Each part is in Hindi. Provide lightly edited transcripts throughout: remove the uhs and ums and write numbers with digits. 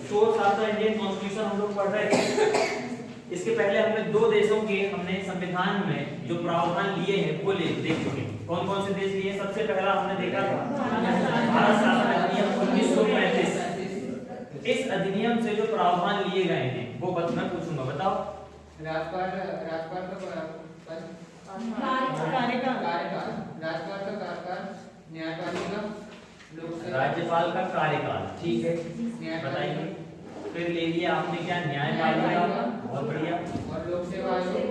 Source of the Indian constitution हम लोग पढ़ रहे थे। इसके पहले हमने दो देशों के हमने संविधान में जो प्रावधान लिए हैं वो देख चुके हैं। कौन कौन से देश लिए? सबसे पहला हमने देखा था भारत शासन अधिनियम 1935। इस अधिनियम से जो प्रावधान लिए गए हैं वो मैं पूछूंगा, बताओ। राज्यपाल का कार्यकाल, ठीक है, बताइए। फिर ले लिया आपने क्या? न्यायपालिका, बहुत बढ़िया। और लोक सेवा आयोग।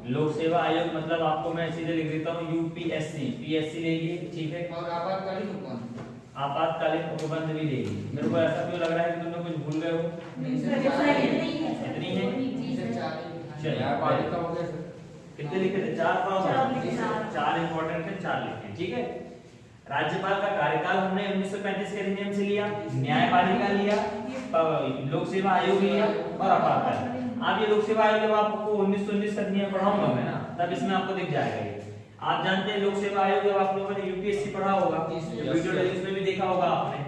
लोक सेवा आयोग मतलब आपको मैं सीधे लिख देता हूँ यूपीएससी, पीएससी ले लिए, ठीक है। और आपातकालीन उपबंध, आपातकालीन उपबंध भी ले लिए। मेरे को ऐसा क्यों लग रहा है कि तुम लोग कुछ भूल गए हो? इतनी है? न्यायपालिका हो गया सर। कितने लिखे थे? 4 प्रॉब्लम, 4 इंपॉर्टेंट थे, 4 लिखे, ठीक है। राज्यपाल का कार्यकाल हमने 1935 के अधिनियम से लिया, न्यायपालिका लिया, लोक सेवा आयोग लिया और आपातकाल। अब ये लोक सेवा आयोग जब आपको 1919 का अधिनियम पढ़ाऊंगा मैं ना, तब इसमें आपको दिख जाएगा ये। आप जानते हैं लोक सेवा आयोग जब आप लोगों ने यूपीएससी पढ़ा होगा, वीडियो इसमें भी देखा होगा आपने।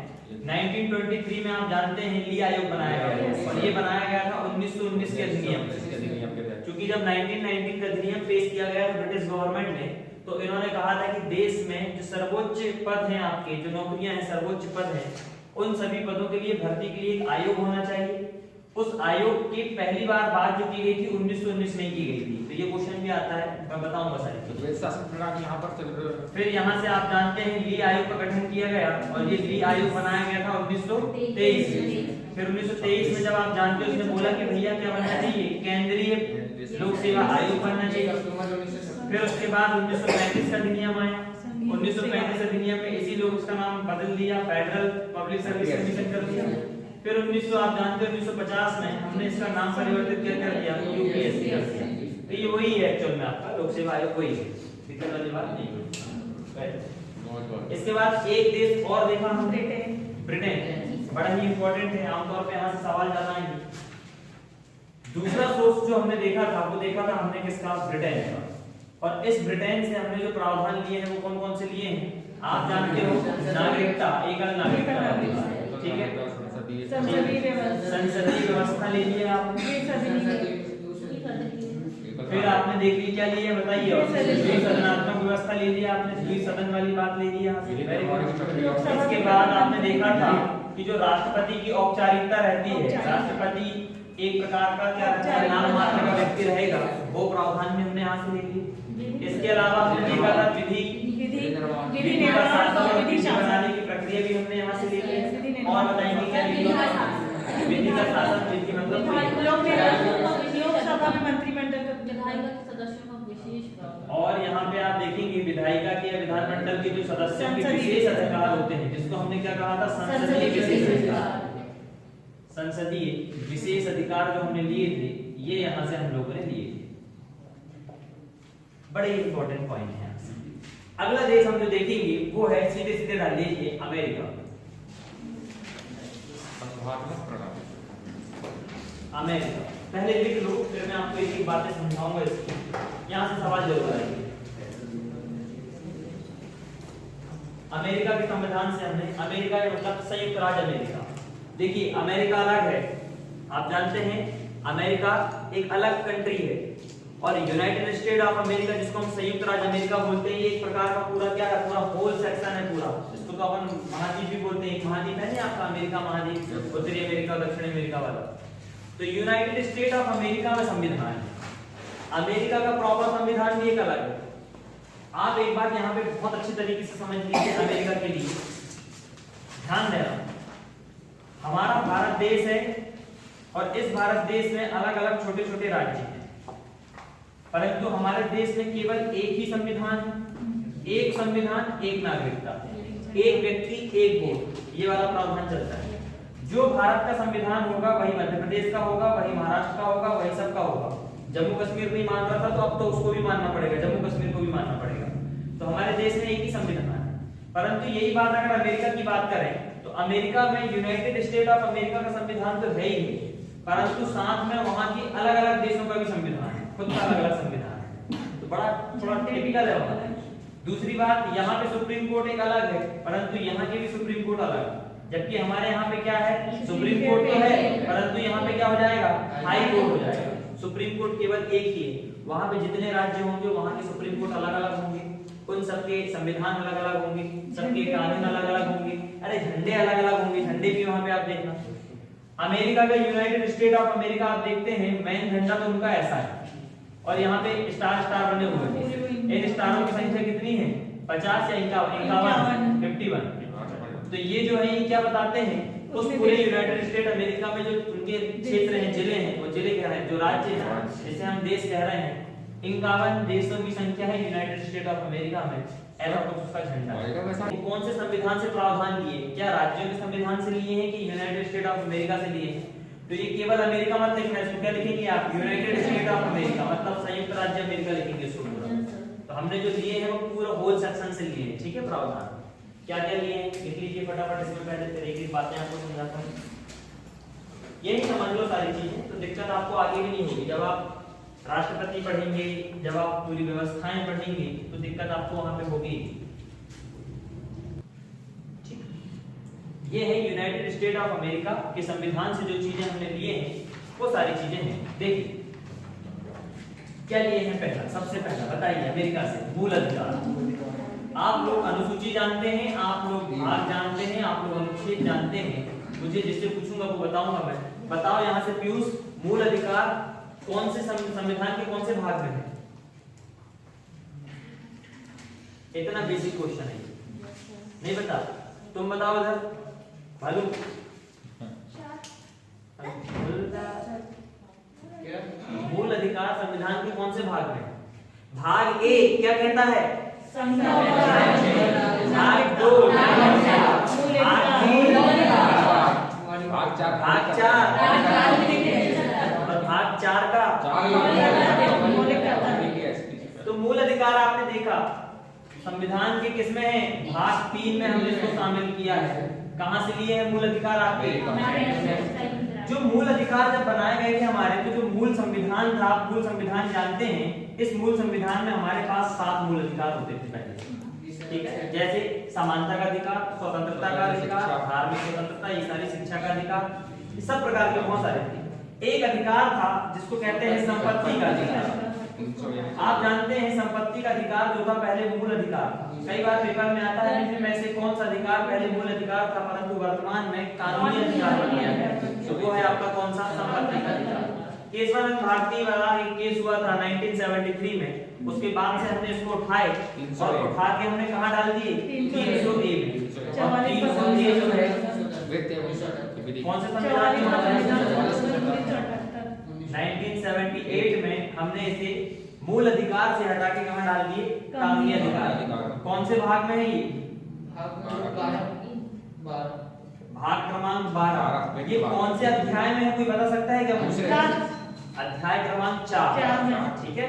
1923 में आप जानते हैं ली आयोग बनाया गया और ये बनाया गया था 1919 के अधिनियम से। क्योंकि जब 1919 का अधिनियम पेश किया गया था ब्रिटिश गवर्नमेंट ने, तो इन्होंने कहा था कि देश में जो सर्वोच्च पद हैं, आपके जो नौकरियां हैं, सर्वोच्च पद हैं, उन सभी पदों के लिए भर्ती के लिए एक आयोग होना चाहिए। उस आयोग की पहली बार बात जो की गई थी 1919 में की गई थी। तो ये क्वेश्चन भी आता है, मैं बताऊंगा सारी चीजें। शासन प्रणाली यहाँ पर चल रहा है। फिर यहाँ से आप जानते हैं ली आयोग का गठन किया गया और ये ली आयोग बनाया गया था 1923 में। फिर 1923 में जब आप जानते हो, उसने बोला कि भैया क्या बनना चाहिए? केंद्रीय लोक सेवा आयोग बनना चाहिए। फिर उसके बाद 1935 का अधिनियम आया। 1935 अधिनियम में इसी लोग उसका नाम बदल दिया, फेडरल पब्लिक सर्विस कमीशन कर दिया। फिर 1900 आप जानते हो 1950 में हमने इसका नाम परिवर्तित कर दिया यूपीएससी कर दिया। तो ये वही है एक्चुअल में, आपका लोक सेवा आयोग वही है, दिक्कत वाली बात नहीं है। इसके बाद एक देश और देखा हमने, ब्रिटेन, बड़ा ही इंपॉर्टेंट है, आमतौर पे यहाँ से सवाल ज्यादा आएंगे। दूसरा सोर्स जो हमने देखा था वो देखा था हमने किसका? ब्रिटेन का। और इस ब्रिटेन से हमने जो प्रावधान लिए हैं वो कौन कौन से लिए हैं? आप जानते हो, नागरिकता, एकल नागरिकता, ठीक है, संसदीय व्यवस्था ले लिया आपने। फिर आपने देख ली क्या लिए बताइए? सदनात्मक व्यवस्था ले लिया आपने, द्विसदन वाली बात ले लिया। इसके बाद आपने देखा था कि जो राष्ट्रपति की औपचारिकता रहती है, राष्ट्रपति एक प्रकार का क्या नाम मात्र का व्यक्ति रहेगा, वो प्रावधान में हमने यहाँ से ले लिया। इसके अलावा हमने देखा था विधि बनाने की प्रक्रिया भी हमने यहाँ से ले ली। और बताएंगे क्या विधि का शासन? विधि मतलब लोकसभा में मंत्रिमंडल के विधायिका के सदस्यों का विशेष। और यहाँ पे आप देखेंगे विधायिका के विधानमंडल के जो सदस्यों के विशेष अधिकार होते हैं, जिसको हमने क्या कहा था? संसदीय विशेष अधिकार। संसदीय विशेष अधिकार जो हमने लिए थे, ये यहाँ से हम लोगों ने लिए थे। बड़े इंपॉर्टेंट पॉइंट है। अगला देश हम जो देखेंगे वो है, सीधे सीधे डाल लीजिए, अमेरिका। अमेरिका पहले लिख लो, फिर मैं आपको एक एक बातें समझाऊंगा इसकी। यहाँ से सवाल जरूर आएंगे। अमेरिका के संविधान से हमने, अमेरिका का मतलब संयुक्त राज्य अमेरिका। देखिए अमेरिका अलग है, आप जानते हैं अमेरिका एक अलग कंट्री है, और यूनाइटेड स्टेट ऑफ अमेरिका जिसको हम संयुक्त राज्य अमेरिका बोलते हैं, ये एक प्रकार का पूरा क्या है? पूरा होल सेक्शन है पूरा। इसको तो अपन महाद्वीप भी बोलते हैं। एक महाद्वीप है ना आपका, अमेरिका महाद्वीप, उत्तरी अमेरिका, दक्षिणी अमेरिका वाला। तो यूनाइटेड स्टेट ऑफ अमेरिका में संविधान है। अमेरिका का प्रॉपर संविधान भी एक अलग है। आप एक बात यहाँ पे बहुत अच्छी तरीके से समझ लीजिए, अमेरिका के लिए ध्यान देना। हमारा भारत देश है और इस भारत देश में अलग अलग छोटे छोटे राज्य हैं, परंतु हमारे देश में केवल एक ही संविधान है। एक संविधान, एक नागरिकता, एक व्यक्ति एक वोट, ये वाला प्रावधान चलता है। जो भारत का संविधान होगा वही मध्य प्रदेश का होगा, वही महाराष्ट्र का होगा, वही सबका होगा। जम्मू कश्मीर नहीं मान रहा था तो अब तो उसको भी मानना पड़ेगा, जम्मू कश्मीर को भी मानना पड़ेगा। तो हमारे देश में एक ही संविधान है। परंतु यही बात अगर अमेरिका की बात करें तो अमेरिका में यूनाइटेड स्टेट ऑफ अमेरिका का संविधान तो है ही, परंतु साथ में वहां की अलग अलग देशों का भी संविधान है, खुद का अलग अलग संविधान है। तो बड़ा थोड़ा टिपिकल है वहां। दूसरी बात, यहाँ पे सुप्रीम कोर्ट एक अलग है, परंतु यहाँ के भी सुप्रीम कोर्ट अलग है। जबकि हमारे यहाँ पे क्या है, सुप्रीम कोर्ट तो है, परंतु यहाँ पे क्या हो जाएगा, हाई कोर्ट हो जाएगा। सुप्रीम कोर्ट केवल एक ही है, वहाँ पे जितने राज्य होंगे वहाँ के सुप्रीम कोर्ट अलग अलग होंगे, उन सबके संविधान अलग अलग होंगे, सबके कानून अलग अलग होंगे, अरे झंडे अलग अलग होंगे, झंडे भी वहाँ पे आप देखना। अमेरिका का यूनाइटेड स्टेट ऑफ अमेरिका आप देखते हैं, मेन झंडा तो उनका ऐसा है और यहाँ पे स्टार स्टार बने हुए हैं। इन स्टारों की संख्या कितनी है, 50 या 51, 51। तो ये जो है ये क्या बताते हैं, उस पूरे यूनाइटेड स्टेट अमेरिका में जो उनके क्षेत्र हैं, जिले हैं, वो जिले कह रहे हैं, जो राज्य हैं जिसे हम देश कह रहे हैं, 51 देशों की संख्या है यूनाइटेड स्टेट ऑफ अमेरिका में। ऐसा कुछ उसका झंडा है। कौन से संविधान से प्रावधान लिए, क्या राज्यों के संविधान से लिए हैं कि यूनाइटेड स्टेट ऑफ अमेरिका से लिए हैं? तो ये केवल अमेरिका मत लिखना है, इसको क्या लिखेंगे आप, यूनाइटेड स्टेट ऑफ अमेरिका, मतलब संयुक्त राज्य अमेरिका लिखेंगे इसको पूरा। तो हमने जो लिए हैं वो पूरा होल सेक्शन से लिए हैं, ठीक है। प्रावधान क्या क्या लिए हैं लिख लीजिए फटाफट, इसमें पहले तरीके की बातें आपको समझाता हूं। यही समझ लो सारी चीजें, तो दिक्कत आपको आगे भी नहीं होगी। जब आप राष्ट्रपति पढ़ेंगे, जब आप पूरी व्यवस्थाएं पढ़ेंगे तो दिक्कत आपको वहां पे होगी। ये है यूनाइटेड स्टेट ऑफ अमेरिका के संविधान से जो चीजें हमने लिए हैं वो सारी चीजें हैं। देखिए क्या लिए हैं, पहला सबसे पहला बताइए, अमेरिका से मूल अधिकार। आप लोग अनुसूची जानते हैं, आप लोग भाग जानते हैं, आप लोग अनुच्छेद जानते हैं। मुझे जिससे पूछूंगा वो बताऊंगा मैं। बताओ यहाँ से पीयूष, मूल अधिकार कौन से संविधान के कौन से भाग में है? इतना बेसिक क्वेश्चन है, नहीं बता, तुम बताओ इधर मालूम। मूल अधिकार संविधान के कौन से भाग में? भाग ए क्या कहता है, भाग 2, भाग 4 और भाग 4 का। तो मूल अधिकार आपने देखा संविधान के किसमें है, भाग 3 में हमने इसको शामिल किया है। कहां से लिए हैं मूल अधिकार आपके? जो मूल अधिकार जब बनाए गए थे हमारे, तो जो मूल संविधान था, आप मूल संविधान जानते हैं, इस मूल संविधान में हमारे पास 7 मूल अधिकार होते थे पहले, ठीक है। जैसे समानता का अधिकार, स्वतंत्रता का अधिकार, धार्मिक स्वतंत्रता, ये सारी शिक्षा का अधिकार, इस सब प्रकार के बहुत सारे थे। एक अधिकार था जिसको कहते हैं संपत्ति का अधिकार। आप जानते हैं संपत्ति का अधिकार जो था पहले मूल अधिकार था। कई बार पेपर में आता है इनमें से कौन सा अधिकार पहले मूल अधिकार था, परंतु वर्तमान में कानूनी अधिकार बन गया है, तो वो है आपका कौन सा, संपत्ति का अधिकार। केशवानंद भारती वाला एक केस हुआ था 1973 में, उसके बाद से हमने इसको उठाए और उठा के हमने कहाँ डाल दिए, 300A में। और 300A जो है कौन से संविधान में, 1978 में हमने इसे मूल अधिकार से हटा के कहाँ डाल दिए, कानूनी अधिकार। कौन से भाग में है ये, भाग क्रमांक 12। ये कौन से अध्याय में है, कोई बता सकता है क्या? अध्याय क्रमांक 4, ठीक है।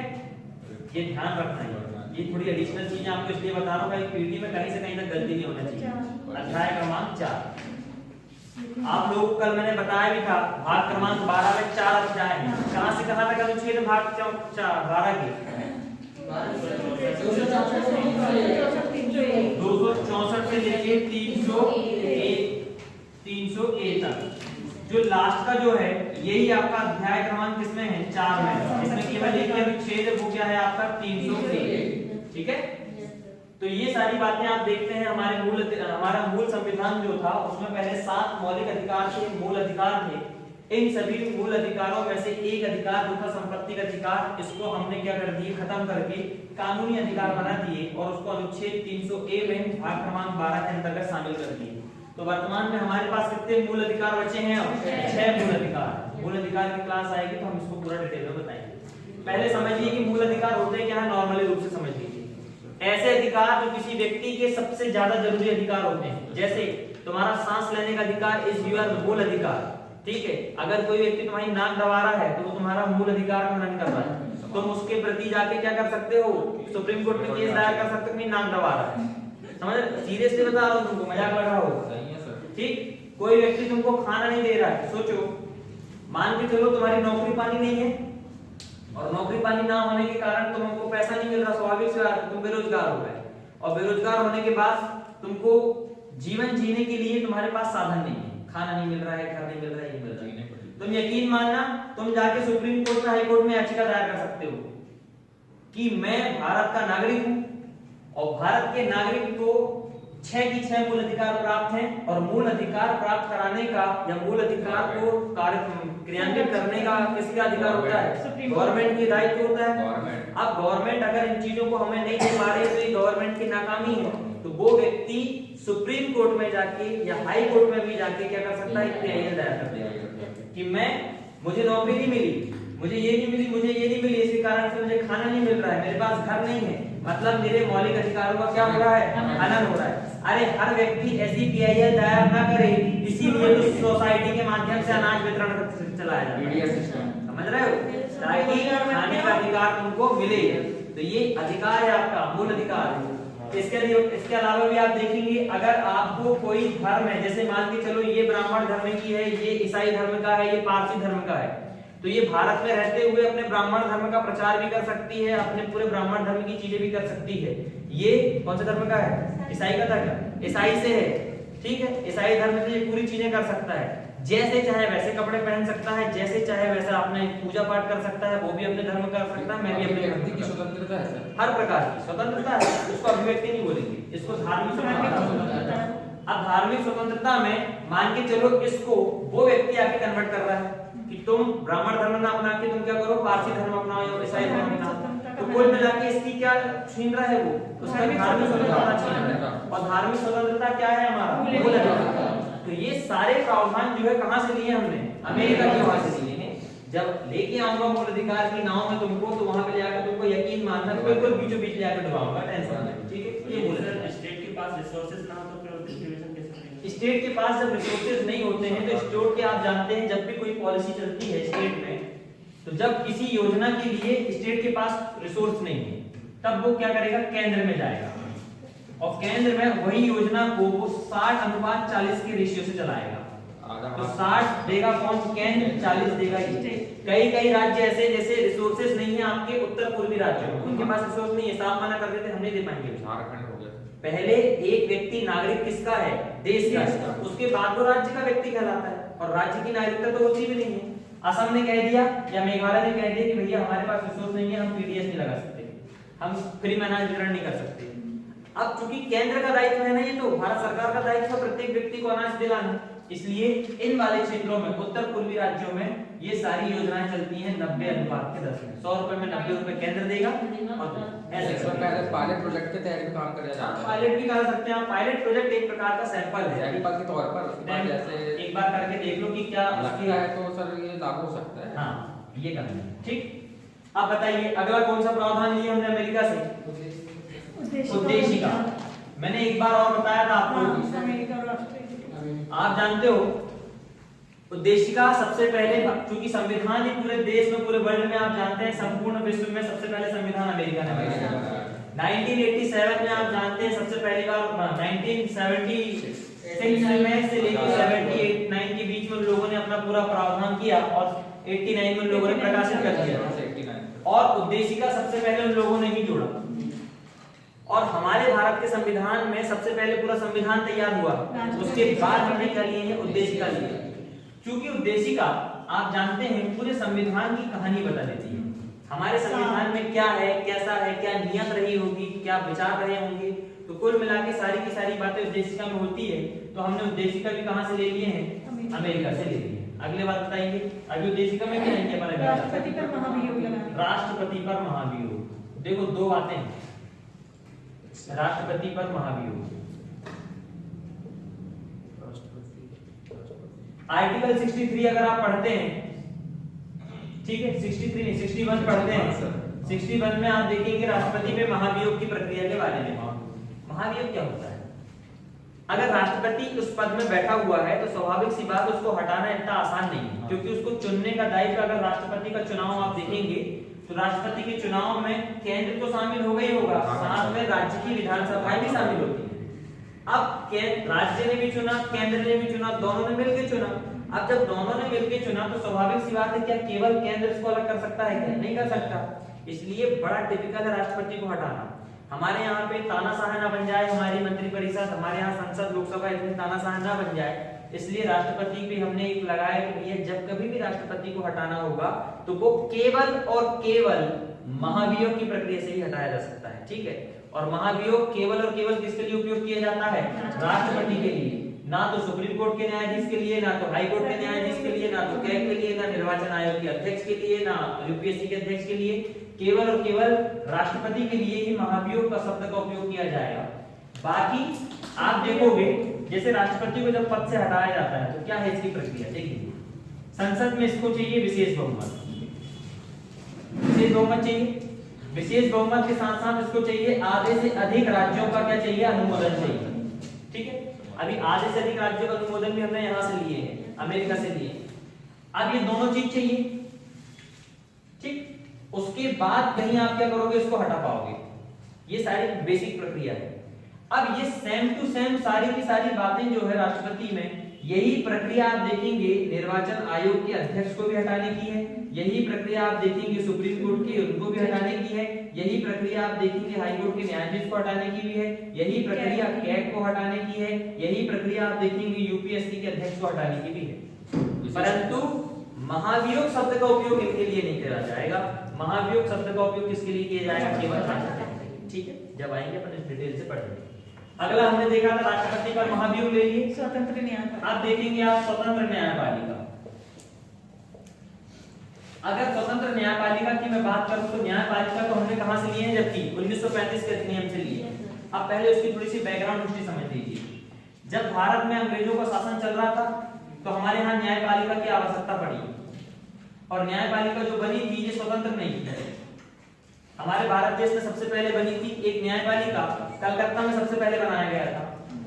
ये ध्यान रखना है, ये थोड़ी एडिशनल चीजें आपको इसलिए बता रहा हूँ कि पीटी में कहीं से कहीं तक गलती नहीं होना चाहिए। अध्याय क्रमांक 4 आप लोगों को कल मैंने बताया भी था, भाग क्रमांक 12 में 4 अध्याय हैं। कहां से कहां तक अनुच्छेद भाग 12 के 264 से लेके 300A तक। जो लास्ट का जो है यही आपका अध्याय क्रमांक किसमें है, 4 में। इसमें केवल एक अनुच्छेद है, वो क्या है आपका 300A, ठीक है। तो ये सारी बातें आप देखते हैं। हमारा मूल संविधान जो था उसमें पहले 7 मौलिक अधिकार थे, मूल अधिकार थे। इन सभी मूल अधिकारों में से एक अधिकार जो था संपत्ति का अधिकार, इसको हमने क्या कर दिए, खत्म करके कानूनी अधिकार बना दिए और उसको अनुच्छेद 300A में भाग क्रमांक 12 के अंतर्गत शामिल कर दिए। तो वर्तमान में हमारे पास कितने मूल अधिकार बचे हैं, अब 6 मूल अधिकार। मूल अधिकार की क्लास आएगी तो हम इसको पूरा डिटेल में बताएंगे। पहले समझिए कि मूल अधिकार होते क्या है, नॉर्मली रूप से समझ लीजिए। ऐसे अधिकार जो किसी व्यक्ति के सबसे ज्यादा जरूरी अधिकार होते हैं, जैसे तुम्हारा सांस लेने का अधिकार इज योर मूल अधिकार, ठीक है। अगर कोई व्यक्ति तुम्हारी नाक दबा रहा है तो वो तुम्हारा मूल अधिकार का हनन कर रहा है, तुम उसके प्रति जाके क्या कर सकते हो, सुप्रीम कोर्ट में केस दायर कर सकते हो कि नाक दबा रहा है। समझ, सीरियसली बता रहा हूँ तुमको, मजाक लग रहा हो, ठीक। कोई व्यक्ति तुमको खाना नहीं दे रहा है, सोचो, मान के चलो तुम्हारी नौकरी पानी नहीं है और नौकरी पानी ना होने के कारण तुमको पैसा नहीं मिल रहा, स्वाभाविक से तुम बेरोजगार हो गए। और बेरोजगार होने के बाद तुमको जीवन जीने के लिए तुम्हारे पास साधन नहीं है, खाना नहीं मिल रहा है, घर नहीं मिल रहा है, ये मिल रहा है, तुम यकीन मानना तुम जाके सुप्रीम कोर्ट में, हाई कोर्ट में याचिका दायर कर सकते हो कि मैं भारत का नागरिक हूं और भारत के नागरिक को 6 की 6 मूल अधिकार प्राप्त हैं और मूल अधिकार प्राप्त कराने का या मूल अधिकार को क्रियान्वित करने का किसका अधिकार होता है? गवर्नमेंट की दायित्व होता है। अब गवर्नमेंट अगर इन चीजों को हमें नहीं दे पा रही है तो ये गवर्नमेंट की नाकामी है। तो वो व्यक्ति सुप्रीम कोर्ट में जाके या हाई कोर्ट में भी जाके क्या कर सकता है? PIL दायर कर देगा कि मुझे नौकरी नहीं मिली, मुझे ये नहीं मिली, मुझे ये नहीं मिली, इसके कारण से मुझे खाना नहीं मिल रहा है, मेरे पास घर नहीं है, मतलब मेरे मौलिक अधिकारों का क्या हो रहा है? हनन हो रहा है। अरे हर व्यक्ति ऐसी PIL दायर ना करे, इसीलिए तो सोसाइटी के माध्यम से अनाज वितरण चलाया जाता है, समझ रहे हो, ताकि खाने का अधिकार तुमको मिले। तो ये अधिकार है आपका, मूल अधिकार है। इसके अलावा भी आप देखेंगे अगर आपको कोई धर्म है, जैसे मान के चलो ये ब्राह्मण धर्म की है, ये ईसाई धर्म का है, ये पारसी धर्म का है, तो ये भारत में रहते हुए अपने ब्राह्मण धर्म का प्रचार भी कर सकती है, अपने पूरे ब्राह्मण धर्म की चीजें भी कर सकती है। ये कौन सा धर्म का है? ईसाई का था क्या? ईसाई से है, ठीक है, ईसाई धर्म से ये पूरी चीजें कर सकता है, जैसे चाहे वैसे कपड़े पहन सकता है, जैसे चाहे वैसा अपने पूजा पाठ कर सकता है, वो भी अपने धर्म कर सकता है, मैं भी अपने व्यक्ति की स्वतंत्रता है सर, हर प्रकार की स्वतंत्रता है, उसको अभिव्यक्ति नहीं बोलेंगे, इसको धार्मिक स्वतंत्रता। अब धार्मिक स्वतंत्रता में मान के चलो इसको वो व्यक्ति आके कन्वर्ट कर रहा है कि तुम ब्राह्मण धर्म ना अपना के तुम क्या करो, पारसी धर्म अपनाओ या ईसाई धर्म अपनाओ, तो कुल मिला के इसकी क्या छीन रहा है? वो उसका धार्मिक स्वतंत्रता छीन रहा है। और धार्मिक स्वतंत्रता क्या है? हमारा मूल अधिकार। तो ये सारे प्रावधान जो है कहां से लिए हमने? अमेरिका के वहां से लिए हैं। जब लेके आऊंगा मूल अधिकार की नाव में तुमको, तो वहां पे ले जाकर तुमको यकीन मानना कि बिल्कुल बीचों बीच ले जाकर डुबाऊंगा, टेंशन नहीं, ठीक है। ये बोले स्टेट के पास रिसोर्सेज ना हो तो फिर डिस्ट्रीब्यूशन कैसे करेंगे? स्टेट के पास जब रिसोर्सेज नहीं होते हैं तो स्टेट के, आप जानते हैं जब भी कोई पॉलिसी चलती है स्टेट में, तो जब किसी योजना के लिए स्टेट के पास रिसोर्स नहीं है तब वो क्या करेगा? केंद्र में जाएगा और केंद्र में वही योजना को वो 60:40 के रेशियो से चलाएगा। तो 60 देगा कौन? केंद्र, 40 देगा स्टेट। कई राज्य ऐसे जैसे रिसोर्सेज नहीं है आपके उत्तर पूर्वी राज्यों में, उनके पास रिसोर्स नहीं है, साफ मना कर देते हम नहीं दे पाएंगे। झारखंड हो गया। पहले एक व्यक्ति नागरिक किसका है? देश का, उसके बाद वो राज्य का व्यक्ति कहलाता है और राज्य की नागरिकता तो होती भी नहीं है। असम ने कह दिया या मेघालय ने कह दिया कि भैया हमारे पास रिसोर्स नहीं है, हम PDS नहीं लगा सकते, हम फ्री में अनाज वितरण नहीं कर सकते। अब चूंकि केंद्र का दायित्व है ना, ये तो भारत सरकार का दायित्व है प्रत्येक व्यक्ति को अनाज दिलाना, इसलिए इन वाले क्षेत्रों में, उत्तर पूर्वी राज्यों में ये सारी योजनाएं चलती हैं 90:10 में। 100 रुपए में 90 रुपए केंद्र देगा और ऐसे पहले पायलट प्रोजेक्ट के तहत काम किया जाता है। पायलट भी कर सकते हैं आप। पायलट प्रोजेक्ट एक प्रकार का सैंपल है, सैंपल के तौर पर जैसे एक बार करके देख लो कि क्या लगता है तो सर ये लागू हो सकता है। हाँ, ये करना है, ठीक। अब बताइए अगला कौन सा प्रावधान लिया हमने अमेरिका से? उद्देशिका। मैंने एक बार और बताया था आपको, आप जानते हो उद्देशिका सबसे पहले, क्योंकि संविधान ही पूरे देश में, पूरे वर्ल्ड में आप जानते हैं, संपूर्ण विश्व में सबसे पहले संविधान अमेरिका ने बनाया। 1987 में आप जानते हैं सबसे पहली बार 1976 में से लेकर 78-9 के बीच में लोगों ने अपना पूरा प्रावधान किया और 89 में लोगों ने प्रकाशित कर दिया और उद्देशिका सबसे पहले उन लोगों ने ही जोड़ा। और हमारे भारत के संविधान में सबसे पहले पूरा संविधान तैयार हुआ, उसके बाद हमने क्या लिए हैं? उद्देशिका लिए। क्योंकि उद्देशिका आप जानते हैं पूरे संविधान की कहानी बता देती है, हमारे संविधान में क्या है, कैसा है, क्या नियत रही होगी, क्या विचार रहे होंगे, तो कुल मिला के सारी की सारी बातें उद्देशिका में होती है। तो हमने उद्देशिका भी कहां से ले लिए हैं? अमेरिका से ले लिए। अगले बात बताइए, अभी उद्देशिका में क्या है? राष्ट्रपति पर महाभियोग लगाना। राष्ट्रपति पर महाभियोग। देखो दो बातें, राष्ट्रपति पर महाभियोग। आर्टिकल 63 अगर आप पढ़ते हैं, ठीक है, 63 नहीं 61 पढ़ते हैं, 61 में आप देखेंगे राष्ट्रपति पे महाभियोग की प्रक्रिया के बारे में। महाभियोग क्या होता है? अगर राष्ट्रपति उस पद में बैठा हुआ है तो स्वाभाविक सी बात उसको हटाना इतना आसान नहीं है, क्योंकि उसको चुनने का दायित्व, अगर राष्ट्रपति का चुनाव आप देखेंगे तो राष्ट्रपति के चुनाव में केंद्र तो शामिल हो गई होगा, साथ में राज्य की विधानसभाएं भी शामिल होती है। अब राज्य ने भी चुना, केंद्र ने भी चुना, दोनों ने मिलकर चुना। अब जब दोनों ने मिलकर चुना तो स्वाभाविक सी बात है, क्या केवल केंद्र इसको अलग कर सकता है? क्या नहीं कर सकता। इसलिए बड़ा टिपिकल है राष्ट्रपति को हटाना। हमारे यहाँ पे तानाशाह ना बन जाए हमारी मंत्रिपरिषद, हमारे यहाँ संसद लोकसभा इतनी तानाशाह ना बन जाए, इसलिए राष्ट्रपति पे हमने एक लगाया कि भैया जब कभी भी राष्ट्रपति को हटाना होगा तो वो केवल और केवल महाभियोग की प्रक्रिया से ही हटाया जा सकता है, ठीक है। और महाभियोग केवल और केवल किसके लिए उपयोग किया जाता है? राष्ट्रपति के लिए, ना तो सुप्रीम कोर्ट के न्यायाधीश के लिए, ना तो हाई कोर्ट के न्यायाधीश के लिए, ना तो कैग के लिए, ना निर्वाचन आयोग के अध्यक्ष के लिए, ना यूपीएससी के अध्यक्ष के लिए, केवल और केवल राष्ट्रपति के लिए ही महाभियोग का शब्द का उपयोग किया जाएगा। बाकी आप देखोगे जैसे राष्ट्रपति को जब पद से हटाया जाता है तो क्या है इसकी प्रक्रिया, देखिए संसद में इसको चाहिए विशेष बहुमत, विशेष बहुमत चाहिए, विशेष बहुमत के साथ साथ इसको चाहिए आधे से अधिक राज्यों का क्या चाहिए? अनुमोदन चाहिए, ठीक है। अभी आधे से अधिक राज्यों का अनुमोदन भी हमने यहाँ से लिए हैं, अमेरिका से लिए। अब ये दोनों चीज चाहिए, ठीक। उसके बाद कहीं आप क्या करोगे? इसको हटा पाओगे। ये सारी बेसिक प्रक्रिया है। अब ये सेम टू सेम सारी की सारी बातें जो है राष्ट्रपति में, यही प्रक्रिया आप देखेंगे निर्वाचन आयोग के अध्यक्ष को भी हटाने की है, यही प्रक्रिया आप देखेंगे सुप्रीम कोर्ट के उनको भी हटाने की है, यही प्रक्रिया आप देखेंगे हाई कोर्ट के न्यायाधीश को हटाने की भी है, यही प्रक्रिया कैग को हटाने की है, यही प्रक्रिया आप देखेंगे यूपीएससी के अध्यक्ष को हटाने की भी है। परंतु महाभियोग शब्द का उपयोग इनके लिए नहीं किया जाएगा। महाभियोग शब्द का उपयोग किसके लिए किया जाएगा? केवल राष्ट्रपति, ठीक है। जब आएंगे अपन इस डिटेल से पढ़ेंगे। अगला हमने देखा था राष्ट्रपति पर महाभियोग ले लिए, स्वतंत्र न्यायपालिका। आप देखेंगे आप स्वतंत्र न्यायपालिका। अगर स्वतंत्र न्यायपालिका की मैं बात करूं तो न्यायपालिका को हमने कहां से लिए हैं? जबकि 1935 के अधिनियम से लिए हैं। अब पहले उसकी थोड़ी सी बैकग्राउंड हिस्ट्री समझ लीजिए। जब भारत में अंग्रेजों का शासन चल रहा था तो हमारे यहाँ न्यायपालिका की आवश्यकता पड़ी, और न्यायपालिका जो बनी थी ये स्वतंत्र नहीं थी। हमारे भारत देश में सबसे पहले बनी थी एक न्यायपालिका, कलकत्ता में सबसे पहले बनाया गया था।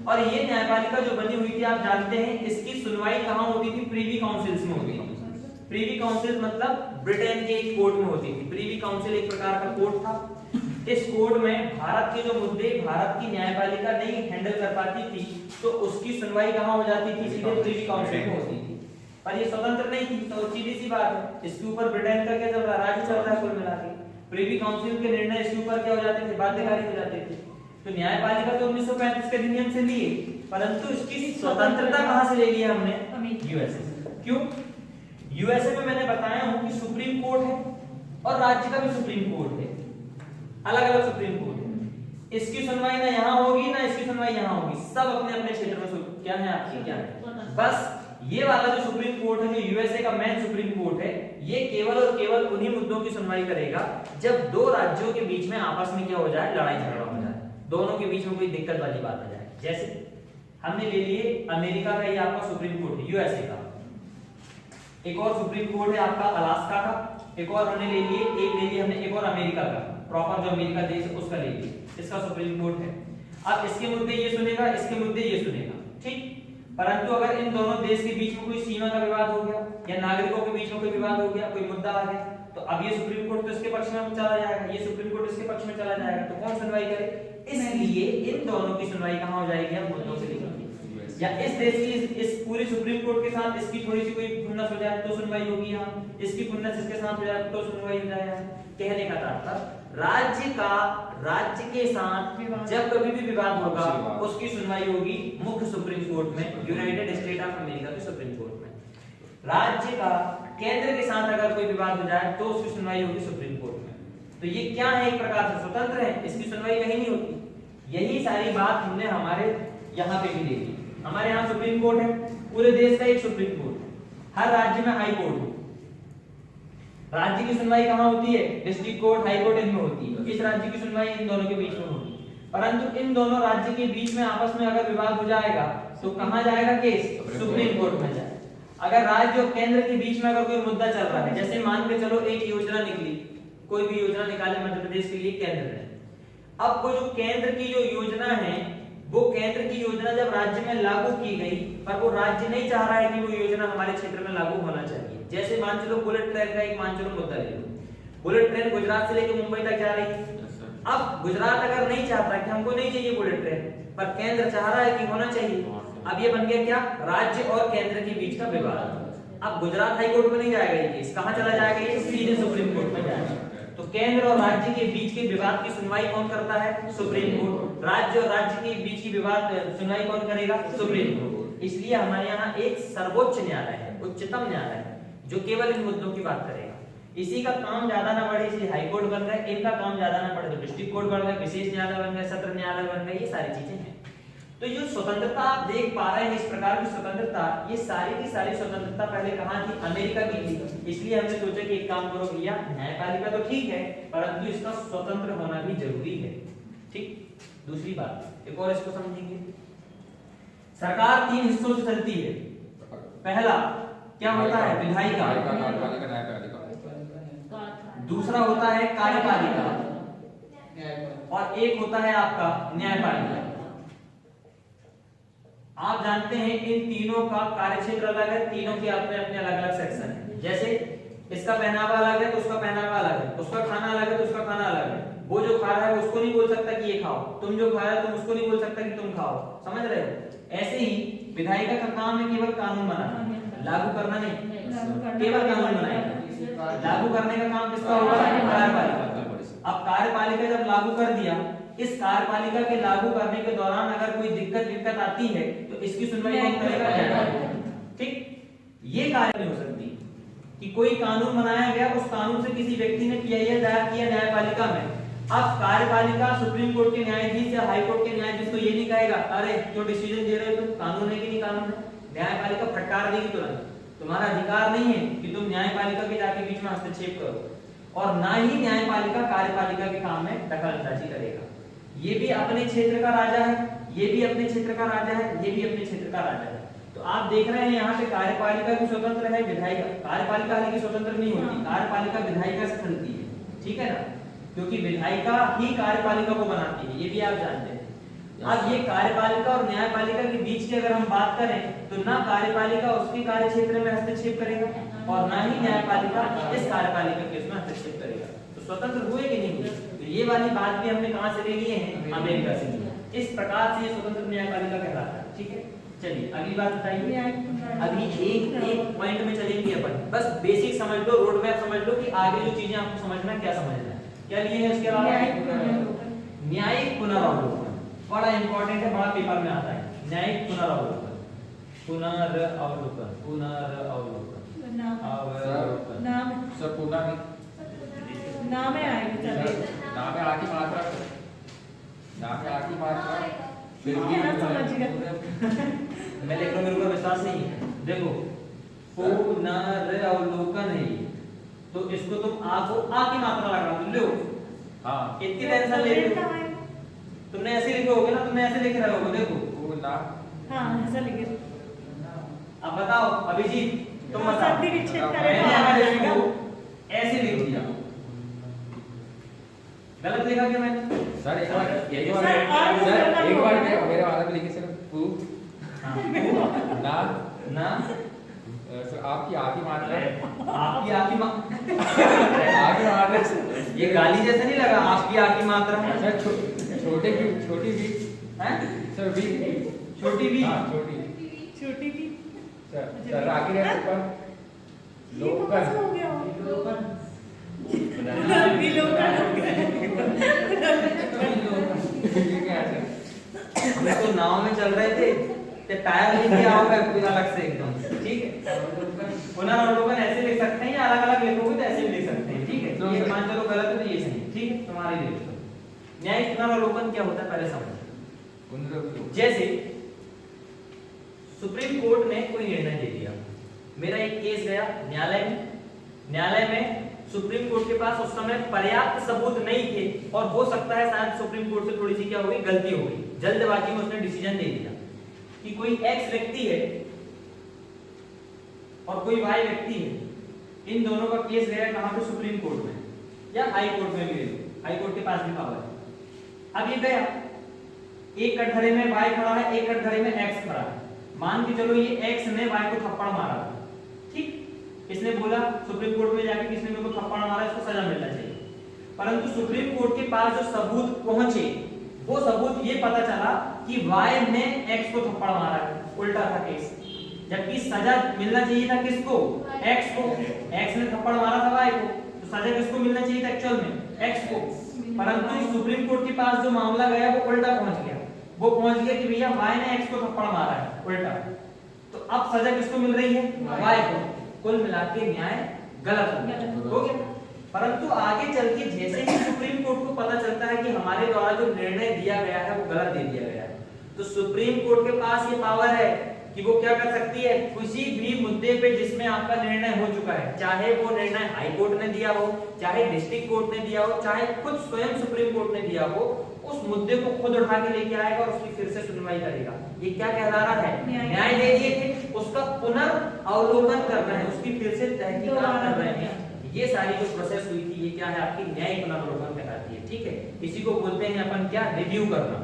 और ये न्यायपालिका जो बनी हुई थी आप जानते हैं इसकी सुनवाई कहाँ होती थी? प्रीवी काउंसिल्स में होती थी। प्रीवी काउंसिल मतलब ब्रिटेन के एक कोर्ट में होती थी। प्रीवी काउंसिल एक प्रकार का कोर्ट था। इस कोर्ट में भारत के जो मुद्दे भारत की न्यायपालिका नहीं हैंडल कर पाती थी तो उसकी सुनवाई कहाँ हो जाती थी? सीधे प्रीवी काउंसिल में होती थी। पर ये स्वतंत्र नहीं थी, तो सीधी सी बात है इसके ऊपर ब्रिटेन का क्या चल रहा है? राज्य चल रहा है कुल मिला के। प्रीवी काउंसिल के निर्णय इसके ऊपर क्या हो जाते थे? बाध्यकारी हो जाते थे। तो न्यायपालिका तो 1935 के अधिनियम से लिए, परंतु इसकी स्वतंत्रता कहां से ले ली हमने? यूएसए। क्यों? यूएसए में मैंने बताया हूं कि सुप्रीम कोर्ट है और राज्य का भी सुप्रीम कोर्ट है, अलग अलग सुप्रीम कोर्ट है। इसकी सुनवाई ना यहाँ होगी ना इसकी सुनवाई यहाँ होगी, सब अपने अपने क्षेत्र में क्या है आपकी क्या है। बस ये वाला जो सुप्रीम कोर्ट है, जो यूएसए का मेन सुप्रीम कोर्ट है, ये केवल और केवल उन्हीं मुद्दों की सुनवाई करेगा जब दो राज्यों के बीच में आपस में क्या हो जाए? लड़ाई झगड़ा हो जाए, दोनों के बीच में कोई दिक्कत वाली बात आ जाए। जैसे हमने ले लिए अमेरिका का ये आपका सुप्रीम कोर्ट है, यूएसए का। एक और सुप्रीम कोर्ट है आपका अलास्का का, एक और हमने ले लिए, एक ले लिए हमने एक और अमेरिका का, प्रॉपर जो अमेरिका देश है उसका ले लिए, इसका सुप्रीम कोर्ट है। अब इसके मुद्दे ये सुनेगा, इसके मुद्दे ये सुनेगा, ठीक। परंतु अगर इन दोनों देश के बीच में कोई सीमा का विवाद हो गया या नागरिकों के बीच में कोई विवाद हो गया, कोई मुद्दा आ गया, तो अब ये सुप्रीम कोर्ट तो इसके पक्ष में चला जाएगा, ये सुप्रीम कोर्ट इसके पक्ष में चला जाएगा, तो कौन सुनवाई करे? इसलिए इन दोनों की सुनवाई कहां हो जाएगी? हम मुद्दों से लेकर या इस देश की इस पूरी सुप्रीम कोर्ट के साथ इसकी थोड़ी सी कोई खुन्नस हो जाए तो सुनवाई होगी यहाँ, इसकी खुन्नस इसके साथ हो जाए तो सुनवाई हो जाएगा। कहने का तात्पर्य राज्य के साथ जब कभी भी विवाद होगा उसकी सुनवाई होगी मुख्य सुप्रीम कोर्ट में, यूनाइटेड स्टेट ऑफ अमेरिका के सुप्रीम कोर्ट में। राज्य का केंद्र के साथ अगर कोई विवाद हो जाए तो उसकी सुनवाई होगी सुप्रीम कोर्ट में। तो ये क्या है? एक प्रकार से स्वतंत्र है, इसकी सुनवाई कहीं नहीं होती। यही सारी बात हमने हमारे यहाँ पे भी देखी। हमारे यहाँ सुप्रीम कोर्ट है, पूरे देश का एक सुप्रीम कोर्ट है, हर राज्य में हाई कोर्ट है। राज्य की सुनवाई कहाँ होती है? डिस्ट्रिक्ट कोर्ट, हाई कोर्ट इनमें होती है। इस राज्य की सुनवाई इन दोनों के बीच में होगी। परंतु इन दोनों राज्य के बीच में आपस में अगर विवाद हो जाएगा तो कहाँ जाएगा केस? सुप्रीम कोर्ट में जाएगा। अगर राज्य और केंद्र के बीच में अगर कोई मुद्दा चल रहा है, जैसे मान के चलो एक योजना निकली, कोई भी योजना निकाले मध्य प्रदेश के लिए केंद्र ने, अब वो जो केंद्र की जो योजना है वो केंद्र की योजना जब राज्य में लागू की गई, पर वो राज्य नहीं चाह रहा है कि वो योजना हमारे क्षेत्र में लागू होना चाहिए। जैसे मान चलो बुलेट ट्रेन का एक मान चलो मुद्दा ले लो, बुलेट ट्रेन गुजरात से लेकर मुंबई तक जा रही है। अब गुजरात अगर नहीं चाहता कि हमको नहीं चाहिए बुलेट ट्रेन, पर केंद्र चाह रहा है कि होना चाहिए, अब ये बन गया क्या? राज्य और केंद्र के बीच का विवाद। अब गुजरात हाई कोर्ट में नहीं जाएगा ये केस, कहां चला जाएगा? ये सीधे सुप्रीम कोर्ट में जाएगा। तो केंद्र और राज्य के बीच के विवाद की सुनवाई कौन करता है? Supreme court. राज्य और राज्य के बीच की विवाद सुनवाई कौन करेगा? Supreme court. इसलिए हमारे यहाँ एक सर्वोच्च न्यायालय है, उच्चतम न्यायालय है, जो केवल इन मुद्दों की बात करेगा। इसी का काम ज्यादा ना बढ़े इसलिए हाई कोर्ट बन रहा है, इनका काम ज्यादा ना बढ़े तो डिस्ट्रिक्ट कोर्ट बन रहा है, विशेष न्यायालय बन गए, सत्र न्यायालय बन गए, ये सारी चीजें हैं। तो जो स्वतंत्रता आप देख पा रहे हैं, इस प्रकार की स्वतंत्रता, ये सारी की सारी स्वतंत्रता पहले कहां थी? अमेरिका की थी। इसलिए हमने सोचा कि एक काम करो भैया, न्यायपालिका तो ठीक है परंतु इसका स्वतंत्र होना भी जरूरी है। ठीक। दूसरी बात एक और इसको समझेंगे, सरकार 3 हिस्सों से चलती है। पहला क्या होता है? विधायिका, दूसरा होता है कार्यपालिका और एक होता है आपका न्यायपालिका। आप जानते हैं इन तीनों का कार्यक्षेत्र अलग है, तीनों के अपने अपने अलग अलग सेक्शन है। जैसे इसका पहनावा अलग है तो उसका पहनावा अलग है, उसका खाना अलग है तो उसका खाना अलग है। वो जो खा रहा है उसको नहीं बोल सकता कि ये खाओ, तुम जो खा रहे हो तुम उसको नहीं बोल सकता कि तुम खाओ। समझ रहे हो? ऐसे ही विधायिका का काम है केवल कानून बनाना, लागू करना नहीं, केवल कानून बनाएगा। लागू करने का काम किसका होगा? कार्यपालिका। अब कार्यपालिका जब लागू कर दिया, इस कार्यपालिका के लागू करने के दौरान अगर कोई दिक्कत आती है तो इसकी सुनवाई कौन करेगा? न्यायपालिका। ठीक। ये कार्य नहीं हो सकती कि कोई कानून बनाया गया, उस कानून से किसी व्यक्ति ने पीआईएल दायर किया न्यायपालिका में। अब कार्यपालिका सुप्रीम कोर्ट के न्यायाधीश या हाई कोर्ट के न्यायाधीश को ये नहीं कहेगा अरे क्यों डिसीजन दे रहे हो तुम, कानून है कि नहीं कानून है। न्यायपालिका फटकार देगी तुरंत, तुम्हारा अधिकार नहीं है कि तुम न्यायपालिका के जाके बीच में हस्तक्षेप करो, और ना ही न्यायपालिका कार्यपालिका के काम में दखलंदाजी करेगा। ये भी अपने क्षेत्र का राजा है, ये भी अपने क्षेत्र का राजा है, ये भी अपने क्षेत्र का राजा है। तो आप देख रहे हैं यहाँ पे कार्यपालिका भी स्वतंत्र है, विधायिका, कार्यपालिका हालांकि स्वतंत्र नहीं होती, कार्यपालिका विधायिका से चलती है। ठीक है ना, क्योंकि विधायिका ही कार्यपालिका को बनाती है, ये भी आप जानते हैं। अब ये कार्यपालिका और न्यायपालिका के बीच की अगर हम बात करें तो ना कार्यपालिका उसके कार्य क्षेत्र में हस्तक्षेप करेगा और ना ही न्यायपालिका इस कार्यपालिका के उसमें हस्तक्षेप करेगा। तो स्वतंत्र हुए कि नहीं हुए? तो ये वाली बात भी हमने कहां से ले लिए हैं? अमेरिका से। इस प्रकार से ये स्वतंत्र न्यायपालिका कहलाता है। ठीक है, चलिए अगली बात बताइए। अभी एक पॉइंट में चलेंगे अपन, बस बेसिक समझ लो, रोड मैप समझ लो कि आगे जो चीजें आपको समझना है क्या समझना है, क्या लिए है। उसके अलावा न्यायिक पुनरावलोकन बड़ा इंपॉर्टेंट है, बड़ा पेपर में आता है। न्यायिक पुनरावलोकन, पुनरावलोकन, पुनरावलोकन, नाम सर पूना भी नाम है आएगी नाम है आकी मात्रा, नाम है आकी मात्रा फिर भी ना समझिएगा। मैं लिख रहा हूं, मेरे को विश्वास नहीं है। देखो पुनरावलोकन है ये, तो इसको तुम आ को आ की मात्रा लगा लो। हां, इतनी टेंशन ले रहे हो, तुमने ऐसे लिखे होगे ना, तुमने ऐसे लिख रहे होगे। देखो पूना, हां ऐसा लिखे। अब बताओ अभिजीत, तुम बताओ। सर्दी विच्छेद करे मैंने इसको ऐसे लिख दिया, गलत लिखा क्या मैंने? सर एक बार मेरे वाला भी लिखिए सर। पू ना ना सर आपकी आकी मात्रा है, आपकी आकी आकी मात्रा ये गाली जैसे नहीं लगा? आपकी आकी मात्रा सर छोटी भी है सर, भी छोटी भी, हाँ छोटी भी सर आगे रहे ऊपर लोकन हो गया हम तो नाव में चल रहे थे तो टायर लेके आओगे पूरा अलग से एकदम। ठीक है, पुनरावलोकन ऐसे लिख सकते हैं या अलग अलग लिखोगे तो ऐसे भी लिख सकते हैं। ठीक है, तो ये मान चलो गलत है तो ये सही है। ठीक है, तुम्हारे लिए न्यायिक पुनरावलोकन क्या होता है पहले समझो। जैसे सुप्रीम कोर्ट ने कोई निर्णय दे दिया, मेरा एक केस गया न्यायालय में सुप्रीम कोर्ट के पास उस समय पर्याप्त सबूत नहीं थे और हो सकता है शायद सुप्रीम कोर्ट से थोड़ी सी क्या हो गई, गलती हो गई, जल्दबाजी में उसने डिसीजन दे दिया कि कोई एक्स व्यक्ति है और कोई वाई व्यक्ति है, इन दोनों का केस गया कहां पे? सुप्रीम कोर्ट में या हाई कोर्ट में भी ले लो, हाई कोर्ट के पास भी पावर है। अब ये गया, एक कटघरे में वाई खड़ा है, एक कटघरे में एक्स खड़ा है। मान के चलो ये एक्स ने वाई को थप्पड़ मारा, ठीक, इसने बोला सुप्रीम कोर्ट में जाके किसने मेरे को थप्पड़ मारा, इसको सजा मिलना चाहिए। परंतु सुप्रीम कोर्ट के पास जो सबूत पहुंचे वो सबूत ये पता चला कि वाई ने एक्स को थप्पड़ मारा है, उल्टा था केस, जबकि सजा मिलना चाहिए था किसको? एक्स को। एक्स ने थप्पड़ मारा था वाई को, तो तो सजा किसको मिलना चाहिए था एक्चुअल में? एक्स को। परंतु सुप्रीम कोर्ट के पास जो मामला गया वो उल्टा पहुंच गया। वो पहुंच गया कि भैया वाई ने एक्स को थप्पड़ मारा है उल्टा, तो अब सजा किसको मिल रही है? वाई को। कुल मिला के न्याय गलत हो गया। परंतु आगे चल के जैसे ही सुप्रीम कोर्ट को पता चलता है कि हमारे द्वारा जो निर्णय दिया गया है वो गलत दे दिया गया है, तो सुप्रीम कोर्ट के पास ये पावर है कि वो क्या कर सकती है, किसी भी मुद्दे पे जिसमें आपका निर्णय हो चुका है, चाहे वो निर्णय हाई कोर्ट ने दिया हो, चाहे डिस्ट्रिक्ट कोर्ट ने दिया हो, चाहे खुद स्वयं सुप्रीम कोर्ट ने दिया हो, उस मुद्दे को खुद उठा के लेके आएगा और उसकी फिर से सुनवाई करेगा। ये क्या कहला रहा है? न्याय दे दिए थे, उसका पुनर्अवलोकन कर रहे हैं, उसकी फिर से तहकीकात कर रहे हैं। ये सारी जो प्रोसेस हुई थी ये क्या है? आपकी न्यायिक पुनर्अवलोकन कहलाती है। ठीक है, इसी को बोलते हैं अपन क्या? रिव्यू करना।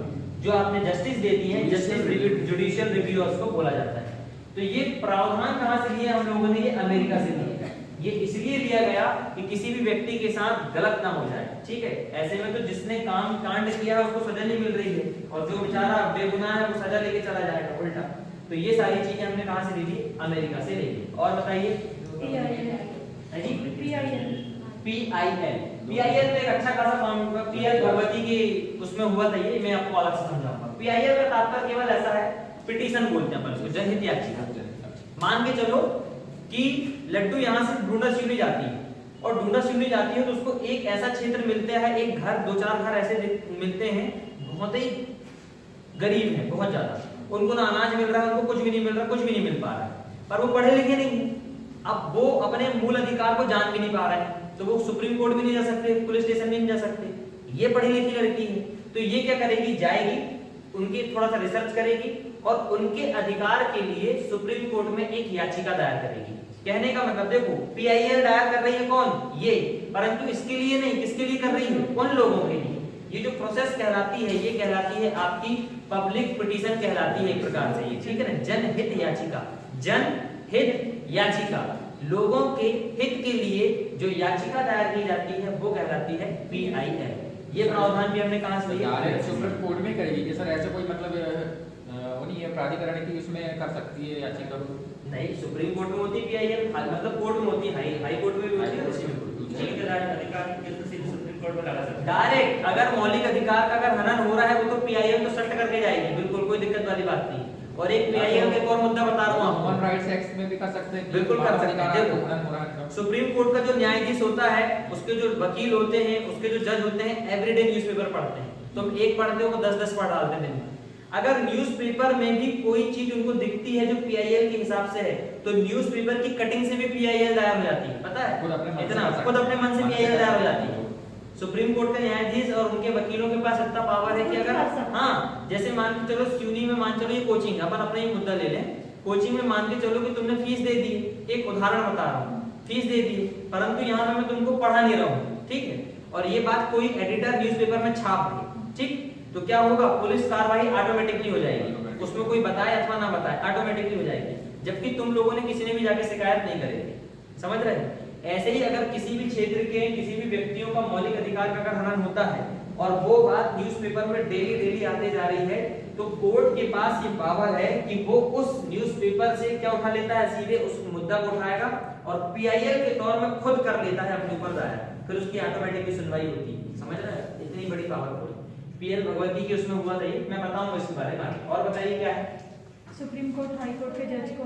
जो आपने जस्टिस दे दी है, जस्टिस रिव्यू, जुडिशियल रिव्यू उसको बोला जाता है। तो ये प्रावधान कहां से लिया हम लोगों ने? ये अमेरिका से लिया। ये इसलिए लिया गया कि किसी भी व्यक्ति के साथ गलत ना हो जाए। ठीक है, ऐसे में तो जिसने काम कांड किया है उसको सजा नहीं मिल रही है, और जो बेचारा बेगुनाह है वो सजा लेके चला जाएगा उल्टा। तो ये सारी चीजें हमने कहां से ली थी? अमेरिका से ली थी। और बताइए जी। PIL में एक अच्छा खासा काम हुआ। PIL भगवती की उसमें हुआ था, ये मैं आपको अलग से समझाऊंगा। PIL का तात्पर्य केवल ऐसा है, पिटीशन बोलते हैं अपन इसको, जनहित याचिका। मान के चलो कि लड्डू यहाँ से ढूंढा सिवनी जाती है, और ढूंढा सिवनी जाती है तो उसको एक ऐसा क्षेत्र मिलता है, एक घर, दो चार घर ऐसे मिलते हैं, बहुत ही गरीब है, बहुत ज्यादा, उनको ना अनाज मिल रहा है, उनको कुछ भी नहीं मिल रहा, कुछ भी नहीं मिल पा रहा है, पर वो पढ़े लिखे नहीं है। अब वो अपने मूल अधिकार को जान भी नहीं पा रहे हैं, तो वो सुप्रीम कोर्ट भी नहीं जा सकते, पुलिस स्टेशन भी नहीं जा सकते। ये पढ़ी लिखी लड़की है, तो ये क्या करेगी? जाएगी, उनकी थोड़ा सा रिसर्च करेगी और उनके अधिकार के लिए सुप्रीम कोर्ट में एक याचिका दायर करेगी। कहने का मतलब देखो, PIL दायर कर रही है कौन? ये, परंतु इसके लिए नहीं, किसके लिए कर रही है? उन लोगों के लिए। ये जो प्रोसेस कहलाती है, ये कहलाती है आपकी पब्लिक पिटीशन कहलाती है एक प्रकार से, ये ठीक है ना, जनहित याचिका। जनहित याचिका, लोगों के हित के लिए जो याचिका दायर की जाती है वो कहलाती है PIL। ये प्रावधान भी हमने कहां से लिया? सुप्रीम कोर्ट में करेगी कि सर ऐसे कोई मतलब वो नहीं है प्राधिकरण की उसमें कर सकती है याचिका? नहीं, सुप्रीम कोर्ट में होती है PIL, मतलब कोर्ट में होती है, हाई कोर्ट में भी होती है, उसी में होती है। डायरेक्ट अगर मौलिक अधिकार का अगर हनन हो रहा है वो तो PIL तो सट करके जाएगी, बिल्कुल कोई दिक्कत वाली बात नहीं। और एक PIL का एक और मुद्दा बता रहा हूँ, ह्यूमन राइट्स एक्ट में भी कर सकते हैं, बिल्कुल कर सकते हैं। देखो, सुप्रीम कोर्ट का जो न्यायाधीश होता है, उसके जो वकील होते हैं, उसके जो जज होते हैं, एवरीडे न्यूज़पेपर पढ़ते हैं। तुम एक पढ़ते हो वो 10-10 पढ़ डालते हैं दिन में। अगर न्यूज़पेपर में भी कोई चीज उनको दिखती है जो PIL के हिसाब से है, तो न्यूज़पेपर की कटिंग से भी PIL दायर हो जाती है, पता है? इतना खुद अपने मन से PIL दायर हो जाती है। सुप्रीम कोर्ट के न्यायाधीश और उनके वकीलों के पास इतना पावर है कि अगर हाँ, जैसे मान के चलो स्यूनी में मान चलो ये कोचिंग, अपन अपना ही मुद्दा ले लें, कोचिंग में मान के चलो कि तुमने फीस दे दी, एक उदाहरण बता रहा हूँ, फीस दे दी, परंतु यहाँ पे मैं तुमको पढ़ा नहीं रहा हूँ, ठीक है, और ये बात कोई एडिटर न्यूज़पेपर में छाप दे, ठीक, तो क्या होगा? पुलिस कार्रवाई ऑटोमेटिकली हो जाएगी, उसमें कोई बताए अथवा ना बताए, ऑटोमेटिकली हो जाएगी, जबकि तुम लोगों ने किसी ने भी जाके शिकायत नहीं करेगी। समझ रहे हैं? ऐसे ही अगर किसी भी क्षेत्र के किसी भी व्यक्तियों का मौलिक अधिकार का अगर हनन होता है और वो बात न्यूज़पेपर में डेली आते जा रही है, तो कोर्ट के पास ये पावर है कि वो उस न्यूज़पेपर से क्या उठा लेता है? सीधे उस मुद्दा को उठाएगा और PIL के तौर में खुद कर लेता है अपने ऊपर दायर, फिर उसकी ऑटोमेटिकली सुनवाई होती है। समझ रहे हैं? इतनी बड़ी पावर PIL भगवती की उसमें हुआ था, ये मैं बताऊंगा इसके बारे में। और बताइए क्या है? सुप्रीम कोर्ट हाई कोर्ट के जज को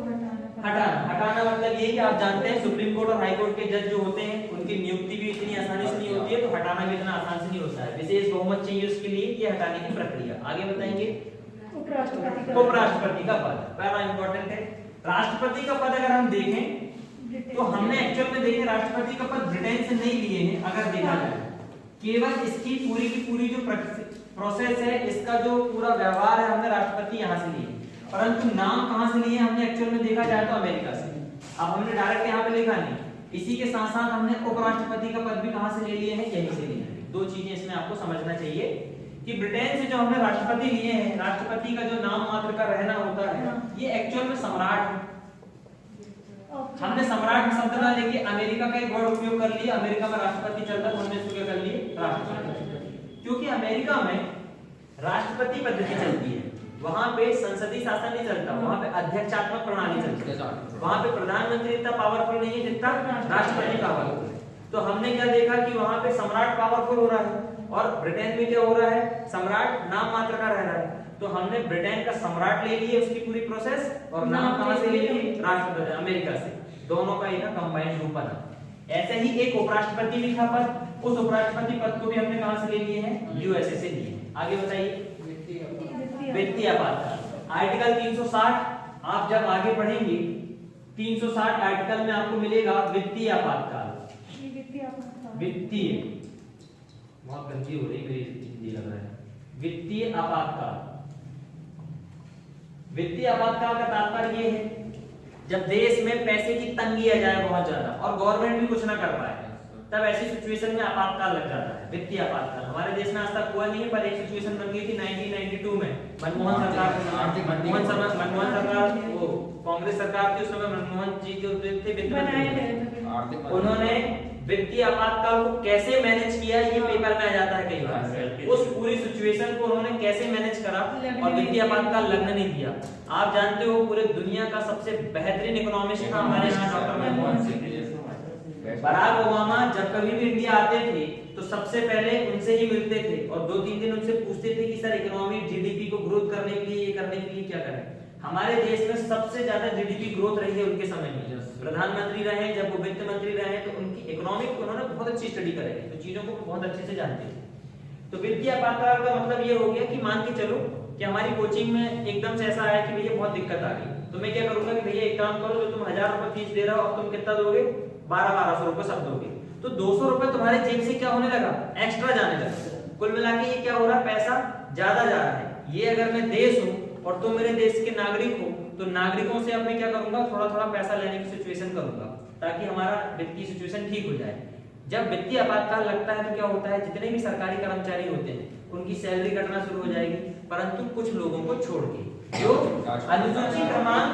हटाना मतलब ये कि आप जानते हैं सुप्रीम कोर्ट और हाई कोर्ट के जज जो होते हैं उनकी नियुक्ति भी इतनी आसानी से नहीं होती है, तो हटाना भी इतना आसान से नहीं होता है। विशेष बहुमत चाहिए उसके लिए ये हटाने की प्रक्रिया। आगे बताएंगे। उपराष्ट्रपति का पद पहला इंपॉर्टेंट है। राष्ट्रपति का पद अगर हम देखें तो हमने एक्चुअल में देखे राष्ट्रपति का पद ब्रिटेन से नहीं लिए हैं। अगर देखा जाए केवल इसकी पूरी की पूरी जो प्रोसेस है, इसका जो पूरा व्यवहार है, हमने राष्ट्रपति यहाँ से लिए, परंतु नाम कहां से लिए हमने एक्चुअल में देखा जाए तो अमेरिका से। अब हमने डायरेक्ट यहाँ पे लिखा नहीं, इसी के साथ साथ हमने उपराष्ट्रपति का पद भी कहां से ले लिए हैं? यहीं से लिए हैं। दो चीजें इसमें आपको समझना चाहिए कि ब्रिटेन से जो हमने राष्ट्रपति लिए हैं, राष्ट्रपति का जो नाम मात्र का रहना होता है, ये एक्चुअल में सम्राट है। हमने सम्राट शब्द ना लेके अमेरिका का एक वर्ड उपयोग कर लिया। अमेरिका में राष्ट्रपति चलता है, हमने इसको क्या कर लिए? राष्ट्रपति। क्योंकि अमेरिका में राष्ट्रपति पद्धति चलती है, वहां पे संसदीय शासन नहीं चलता, वहां पे अध्यक्षात्मक प्रणाली चलती है। वहां पे प्रधानमंत्री इतना पावरफुल नहीं है जितना राष्ट्रपति पावरफुल है। तो हमने क्या देखा कि वहां पे सम्राट पावरफुल हो रहा है और ब्रिटेन में क्या हो रहा है, सम्राट नाम मात्र का रह रहा है। तो हमने ब्रिटेन का सम्राट ले लिए, उसकी पूरी प्रोसेस, और नाम कहां से ले लिए, राष्ट्रपति अमेरिका से। दोनों का एक कंबाइंड रूप बना। ऐसे ही एक उपराष्ट्रपति भी था पद, उस उपराष्ट्रपति पद को भी हमने कहां से ले लिए हैं, यूएसए से लिए। आगे बताइए, वित्तीय आपातकाल आर्टिकल 360। आप जब आगे पढ़ेंगे 360 आर्टिकल में आपको मिलेगा वित्तीय आपातकाल। वित्तीय, बहुत गंदी हो रही मेरी हिंदी लग रहा है। वित्तीय आपातकाल, वित्तीय आपातकाल का तात्पर्य ये है जब देश में पैसे की तंगी आ जाए बहुत ज्यादा और गवर्नमेंट भी कुछ ना कर पाए, तब ऐसी सिचुएशन में आपातकाल लग जाता है, वित्तीय आपातकाल। हमारे देश में आज तक हुआ नहीं है, पर एक सिचुएशन बन गई थी 1992 में। मनमोहन सरकार, वो कांग्रेस सरकार थी उस समय, मनमोहन जी जो थे वित्त मंत्री, उन्होंने वित्तीय आपातकाल को कैसे मैनेज किया ये पेपर में आ जाता है कई बार। उस पूरी सिचुएशन को उन्होंने कैसे मैनेज करा और वित्तीय आपातकाल लगने नहीं दिया। आप जानते हो पूरे दुनिया का सबसे बेहतरीन इकोनॉमिस्ट था हमारे यहाँ doctor Manmohan Singh. Barack Obama जब कभी भी इंडिया आते थे तो सबसे पहले उनसे ही मिलते थे और 2-3 दिन उनसे पूछते थे कि सर इकोनॉमी जीडीपी को ग्रोथ करने के लिए, ये करने के लिए क्या करें। हमारे देश में सबसे ज्यादा जीडीपी ग्रोथ रही है उनके समय में। प्रधानमंत्री रहे, जब वो वित्त मंत्री रहे, तो उनकी इकोनॉमिक उन्होंने बहुत अच्छी स्टडी करी, तो चीजों को बहुत अच्छे से जानते थे। तो वित्तीय आपातकाल का मतलब ये हो गया कि मान के चलो कि हमारी कोचिंग में एकदम से ऐसा आया कि भैया बहुत दिक्कत आ गई, तो मैं क्या करूंगा कि भैया एक काम करो, जो तुम 1000 रुपए फीस दे रहे हो अब तुम कितना दोगे, 1200 रुपए सब दोगे। तो 200 रुपए तुम्हारे जेब से क्या होने लगा, एक्स्ट्रा जाने लगा। कुल मिला के ये क्या हो रहा है, पैसा ज्यादा जा रहा है। ये अगर मैं देश हूं और तुम मेरे देश के नागरिक हो, तो नागरिकों से अब मैं क्या करूंगा, थोड़ा थोड़ा पैसा लेने की सिचुएशन करूंगा ताकि हमारा वित्तीय सिचुएशन ठीक हो जाए। जब वित्तीय आपातकाल लगता है तो क्या होता है, जितने भी सरकारी कर्मचारी होते हैं उनकी सैलरी कटना शुरू हो जाएगी, परंतु कुछ लोगों को छोड़ के जो अनुसूची क्रमांक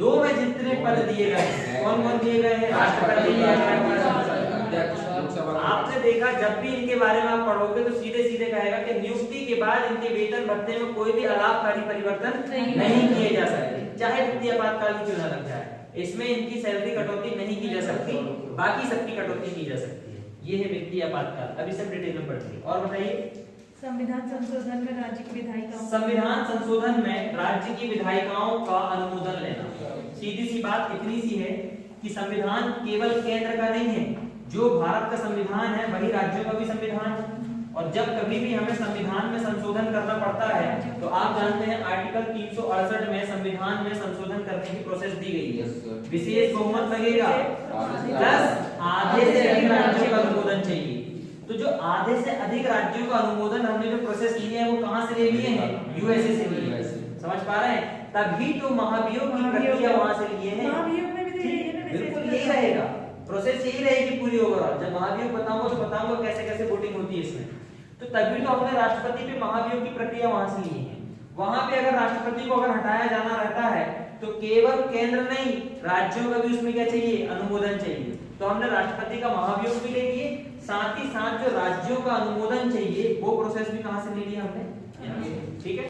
2 में जितने पद दिए गए हैं, कौन कौन दिए गए हैं, राष्ट्रपति। आपने देखा जब भी इनके बारे में आप पढ़ोगे तो सीधे सीधे कहेगा कि नियुक्ति के बाद इनके वेतन भत्ते में कोई भी अलाभकारी परिवर्तन नहीं किए जा सकते, चाहे वित्तीय आपातकाल ही क्यों ना लग जाए। इसमें इनकी सैलरी कटौती नहीं की जा सकती, बाकी सबकी कटौती की जा सकती है। ये है वित्तीय आपातकाल। अभी सब डिटेल में पढ़ते। और बताइए, संविधान संशोधन में राज्य की विधायिकाओं, संविधान संशोधन में राज्य की विधायिकाओं का अनुमोदन लेना। सीधी सी बात इतनी सी है कि संविधान केवल केंद्र का नहीं है, जो भारत का संविधान है वही राज्यों का भी संविधान है। और जब कभी भी हमें संविधान में संशोधन करना पड़ता है तो आप जानते हैं आर्टिकल 368 में संविधान में संशोधन करने की प्रोसेस दी गई है। विशेष बहुमत लगेगा प्लस आधे से अधिक राज्यों का अनुमोदन चाहिए। तो जो आधे से अधिक राज्यों का अनुमोदन हमने जो प्रोसेस लिए है वो कहां से ले लिए हैं, यूएसए से लिए हैं। समझ पा रहे हैं, तभी तो महाभियोग की प्रक्रिया वहां से लिए हैं। बिल्कुल यही रहेगा, प्रोसेस यही रहेगी पूरी ओवरऑल। जब महाभियोग बताऊंगा तो बताऊंगा कैसे कैसे वोटिंग होती है इसमें। तो तभी तो हमने राष्ट्रपति पे महाभियोग की प्रक्रिया वहां से ली है। वहां पे अगर राष्ट्रपति को अगर हटाया जाना रहता है तो केवल केंद्र नहीं, राज्यों का भी उसमें क्या चाहिए, अनुमोदन चाहिए। तो हमने राष्ट्रपति का महाभियोग भी ले लिए, साथ ही साथ जो राज्यों का अनुमोदन चाहिए वो प्रोसेस भी कहां से ले लिया हमने, ठीक है।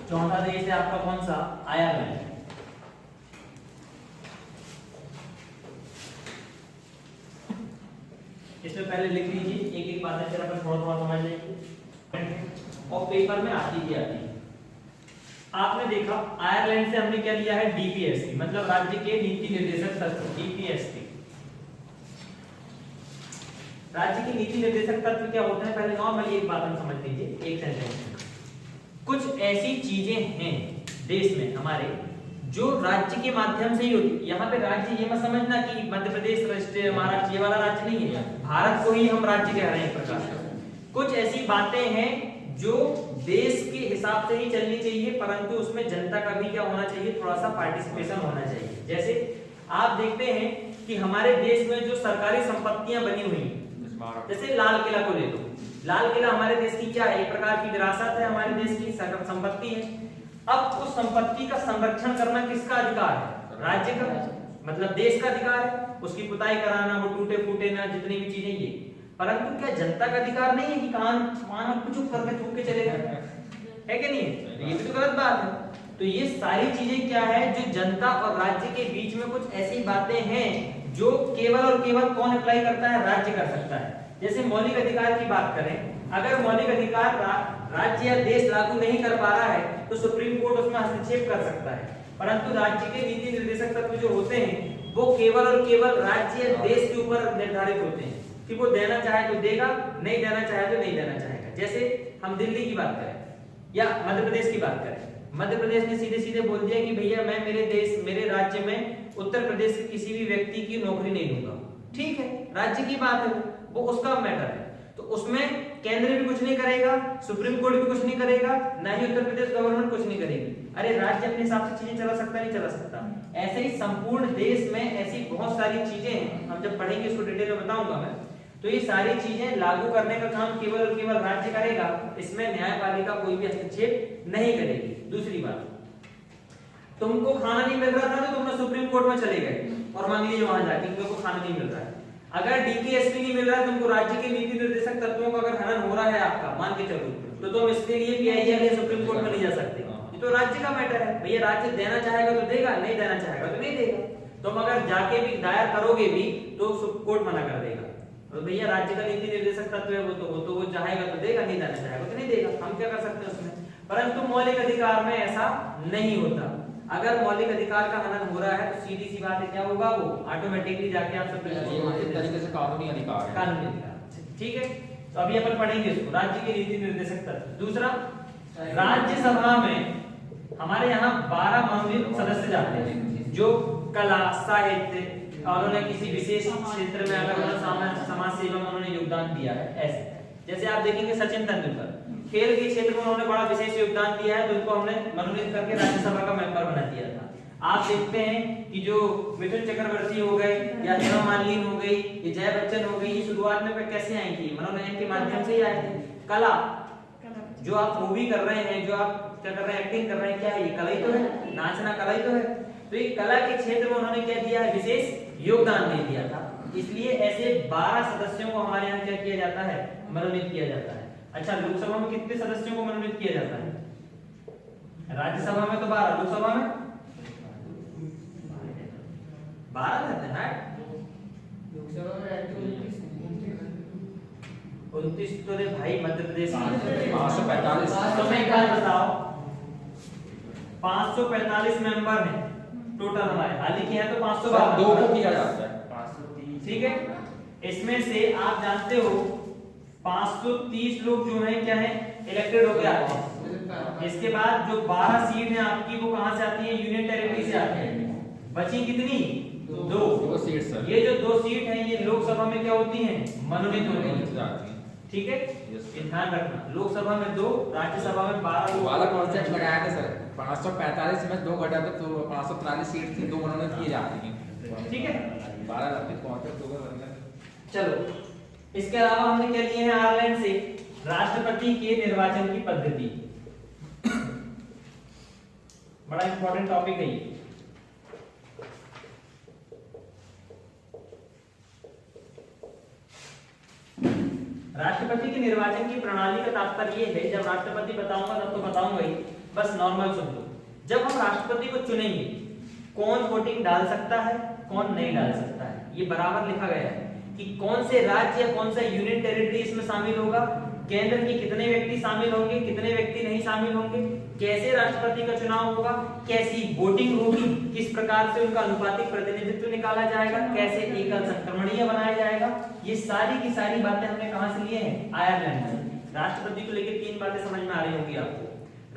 चौथा देश है आपका कौन सा, आयरलैंड। इसमें पहले लिख लीजिए एक एक बातें, फिर अपन थोड़ा थोड़ा समझ लेंगे और पेपर में आती ही आती है। आपने देखा आयरलैंड से हमने क्या लिया है, डीपीएसटी, मतलब राज्य के नीति निर्देशक तत्व, डीपीएसटी। राज्य के नीति निर्देशक तत्व क्या होते हैं, पहले नॉर्मली एक बात हम समझ लीजिए एक सेंटेंस में। कुछ ऐसी चीजें हैं देश में हमारे जो राज्य के माध्यम से ही होती है। यहाँ पे राज्य ये मत समझना कि मध्य प्रदेश, राष्ट्रीय, महाराष्ट्र, ये वाला राज्य नहीं है, भारत को ही हम राज्य कह रहे हैं एक प्रकार से। कुछ ऐसी बातें हैं जो देश के हिसाब से ही चलनी चाहिए, परंतु उसमें जनता का भी क्या होना चाहिए, थोड़ा सा पार्टिसिपेशन होना चाहिए। जैसे आप देखते हैं कि हमारे देश में जो सरकारी संपत्तियां बनी हुई हैं, जैसे लाल किला को ले लो। लाल किला हमारे देश की क्या है, एक प्रकार की विरासत है, हमारे देश की संपत्ति है। अब उस संपत्ति का संरक्षण करना किसका अधिकार है, राज्य का, मतलब देश का अधिकार है। उसकी पुताई कराना, वो टूटे फूटे ना, जितनी भी चीजें ये, परंतु क्या जनता का अधिकार नहीं है कि कान मान कुछ करके थूक के चले गए, है कि नहीं है? ये भी तो गलत बात है। तो ये सारी चीजें क्या है, जो जनता और राज्य के बीच में कुछ ऐसी बातें हैं जो केवल और केवल कौन अप्लाई करता है, राज्य कर सकता है। जैसे मौलिक अधिकार की बात करें, अगर मौलिक अधिकार राज्य या देश लागू नहीं कर पा रहा है तो सुप्रीम कोर्ट उसमें हस्तक्षेप कर सकता है, परंतु राज्य के नीति निर्देशक तत्व जो होते हैं वो केवल और केवल राज्य या देश के ऊपर निर्धारित होते हैं कि वो देना चाहे तो देगा, नहीं देना चाहे तो नहीं देना चाहेगा। जैसे हम दिल्ली की बात करें या मध्य प्रदेश की बात करें, मध्य प्रदेश ने सीधे सीधे बोल दिया कि भैया मैं मेरे राज्य में उत्तर प्रदेश के किसी भी व्यक्ति की नौकरी नहीं दूंगा। ठीक है, राज्य की बात है, वो उसका मैटर है, तो उसमें केंद्र भी कुछ नहीं करेगा, सुप्रीम कोर्ट भी कुछ नहीं करेगा, ना ही उत्तर प्रदेश गवर्नमेंट कुछ नहीं करेगी। अरे राज्य अपने हिसाब से चीजें चला सकता नहीं चला सकता। ऐसे ही संपूर्ण देश में ऐसी बहुत सारी चीजें हैं, हम जब पढ़ेंगे इसको डिटेल में बताऊंगा मैं। तो ये सारी चीजें लागू करने का काम केवल और केवल राज्य करेगा, इसमें न्यायपालिका कोई भी हस्तक्षेप नहीं करेगी। दूसरी बात, तुमको खाना नहीं मिल रहा था तो तुमने सुप्रीम कोर्ट में चले गए और मांग लीजिए वहां जाके तुमको खाना नहीं मिल रहा है। अगर डीपीएसपी नहीं मिल रहा है तुमको, राज्य के नीति निर्देशक तत्वों का अगर हनन हो रहा है आपका, मान के चलो, तो तुम इसके लिए पीआईएल या सुप्रीम कोर्ट में नहीं जा सकते। ये तो राज्य का मैटर है, भैया राज्य देना चाहेगा तो देगा, नहीं देना चाहेगा तो नहीं देगा। तुम अगर जाके भी दायर करोगे भी तो कोर्ट मना कर देगा, तो भैया राज्य का नीति निर्देशक तत्व है वो चाहेगा तो देगा, नहीं देना चाहेगा तो नहीं देगा। हम क्या कर सकते हैं उसमें? परंतु मौलिक अधिकार में ऐसा नहीं होता। अगर मौलिक अधिकार का हनन हो रहा है तो सीधी सी बात है, क्या होगा, वो ऑटोमेटिकली जाके आप सब एक तरीके से कानूनी अधिकार है। कानूनी अधिकार, ठीक है। तो अभी अपन पढ़ेंगे इसको, राज्य के नीति निर्देशक तत्व। दूसरा, राज्यसभा में हमारे यहाँ 12 मनोनीत सदस्य जाते हैं जो कला, साहित्य और उन्होंने किसी विशेष क्षेत्र में अगर उन्होंने समाज सेवा में उन्होंने योगदान दिया है। ऐसे जैसे आप देखेंगे सचिन तेंदुलकर खेल के क्षेत्र में उन्होंने बड़ा विशेष योगदान दिया है, तो उनको हमने मनोनीत करके राज्यसभा का मेंबर बना दिया था। आप देखते हैं कि जो मिथुन चक्रवर्ती हो गए या हेमा मालिनी हो गई, ये जया बच्चन हो गई, ये शुरुआत में कैसे आई थी, मनोनयन के माध्यम से ही आए थे। कला, जो आप मूवी कर रहे हैं, जो आप क्या कर रहे हैं, एक्टिंग कर रहे हैं, क्या है ये कला ही तो है, नाचना कला ही तो है। तो ये कला के क्षेत्र में उन्होंने क्या दिया है, विशेष योगदान दे दिया था। इसलिए ऐसे 12 सदस्यों को हमारे यहाँ क्या किया जाता है, मनोनीत किया जाता है। अच्छा, लोकसभा में कितने सदस्यों को मनोनीत किया जाता है? राज्यसभा में तो 12, लोकसभा में 12 रहते हैं। लोकसभा में 29 तो रे भाई मध्य प्रदेश में 545। तो मैं एक बात बताओ, 545 मेंबर हैं टोटल हमारे, हालांकि है तो 512 दो को किया जाता है। 530। ठीक है, इसमें से आप जानते हो 530 लोग जो हैं क्या है, इलेक्टेड होकर आते हैं। इसके बाद जो 12 सीट है आपकी वो कहां से आती है, यूनियन टेरिटरी से आती है। बची कितनी, 2 सीट सर। ये जो 2 सीट हैं ये लोकसभा में क्या होती हैं, मनोनीत होती हैं। ठीक है, ये ध्यान रखना, लोकसभा में 2, राज्यसभा में 12 लोग। वाला कॉन्सेप्ट लगाया था सर, 545 में 2 घटा तो 543 सीट थी, 2 मनोनीत किए जाती हैं। ठीक है, 12 लंबित कॉन्सेप्ट होगा बनना। चलो इसके अलावा हमने क्या लिए हैं आयरलैंड से, राष्ट्रपति के निर्वाचन की पद्धति। बड़ा इंपॉर्टेंट टॉपिक है ये। राष्ट्रपति के निर्वाचन की प्रणाली का तात्पर्य ये है, जब राष्ट्रपति बताऊंगा तब तो बताऊंगा ही, बस नॉर्मल सुन लो। जब हम राष्ट्रपति को चुनेंगे, कौन वोटिंग डाल सकता है, कौन नहीं डाल सकता है, ये बराबर लिखा गया है कि कौन से राज्य या कौन सा यूनियन टेरिटरी इसमें शामिल होगा, केंद्र के कितने व्यक्ति शामिल होंगे, कितने व्यक्ति नहीं शामिल होंगे, कैसे राष्ट्रपति का चुनाव होगा, कैसी वोटिंग होगी, किस प्रकार से उनका अनुपातिक प्रतिनिधित्व निकाला जाएगा, कैसे एकल संक्रमणीय बनाया जाएगा, ये सारी की सारी बातें हमने कहां से लिए हैं, आयरलैंड से। राष्ट्रपति को लेकर 3 बातें समझ में आ रही होंगी आपको।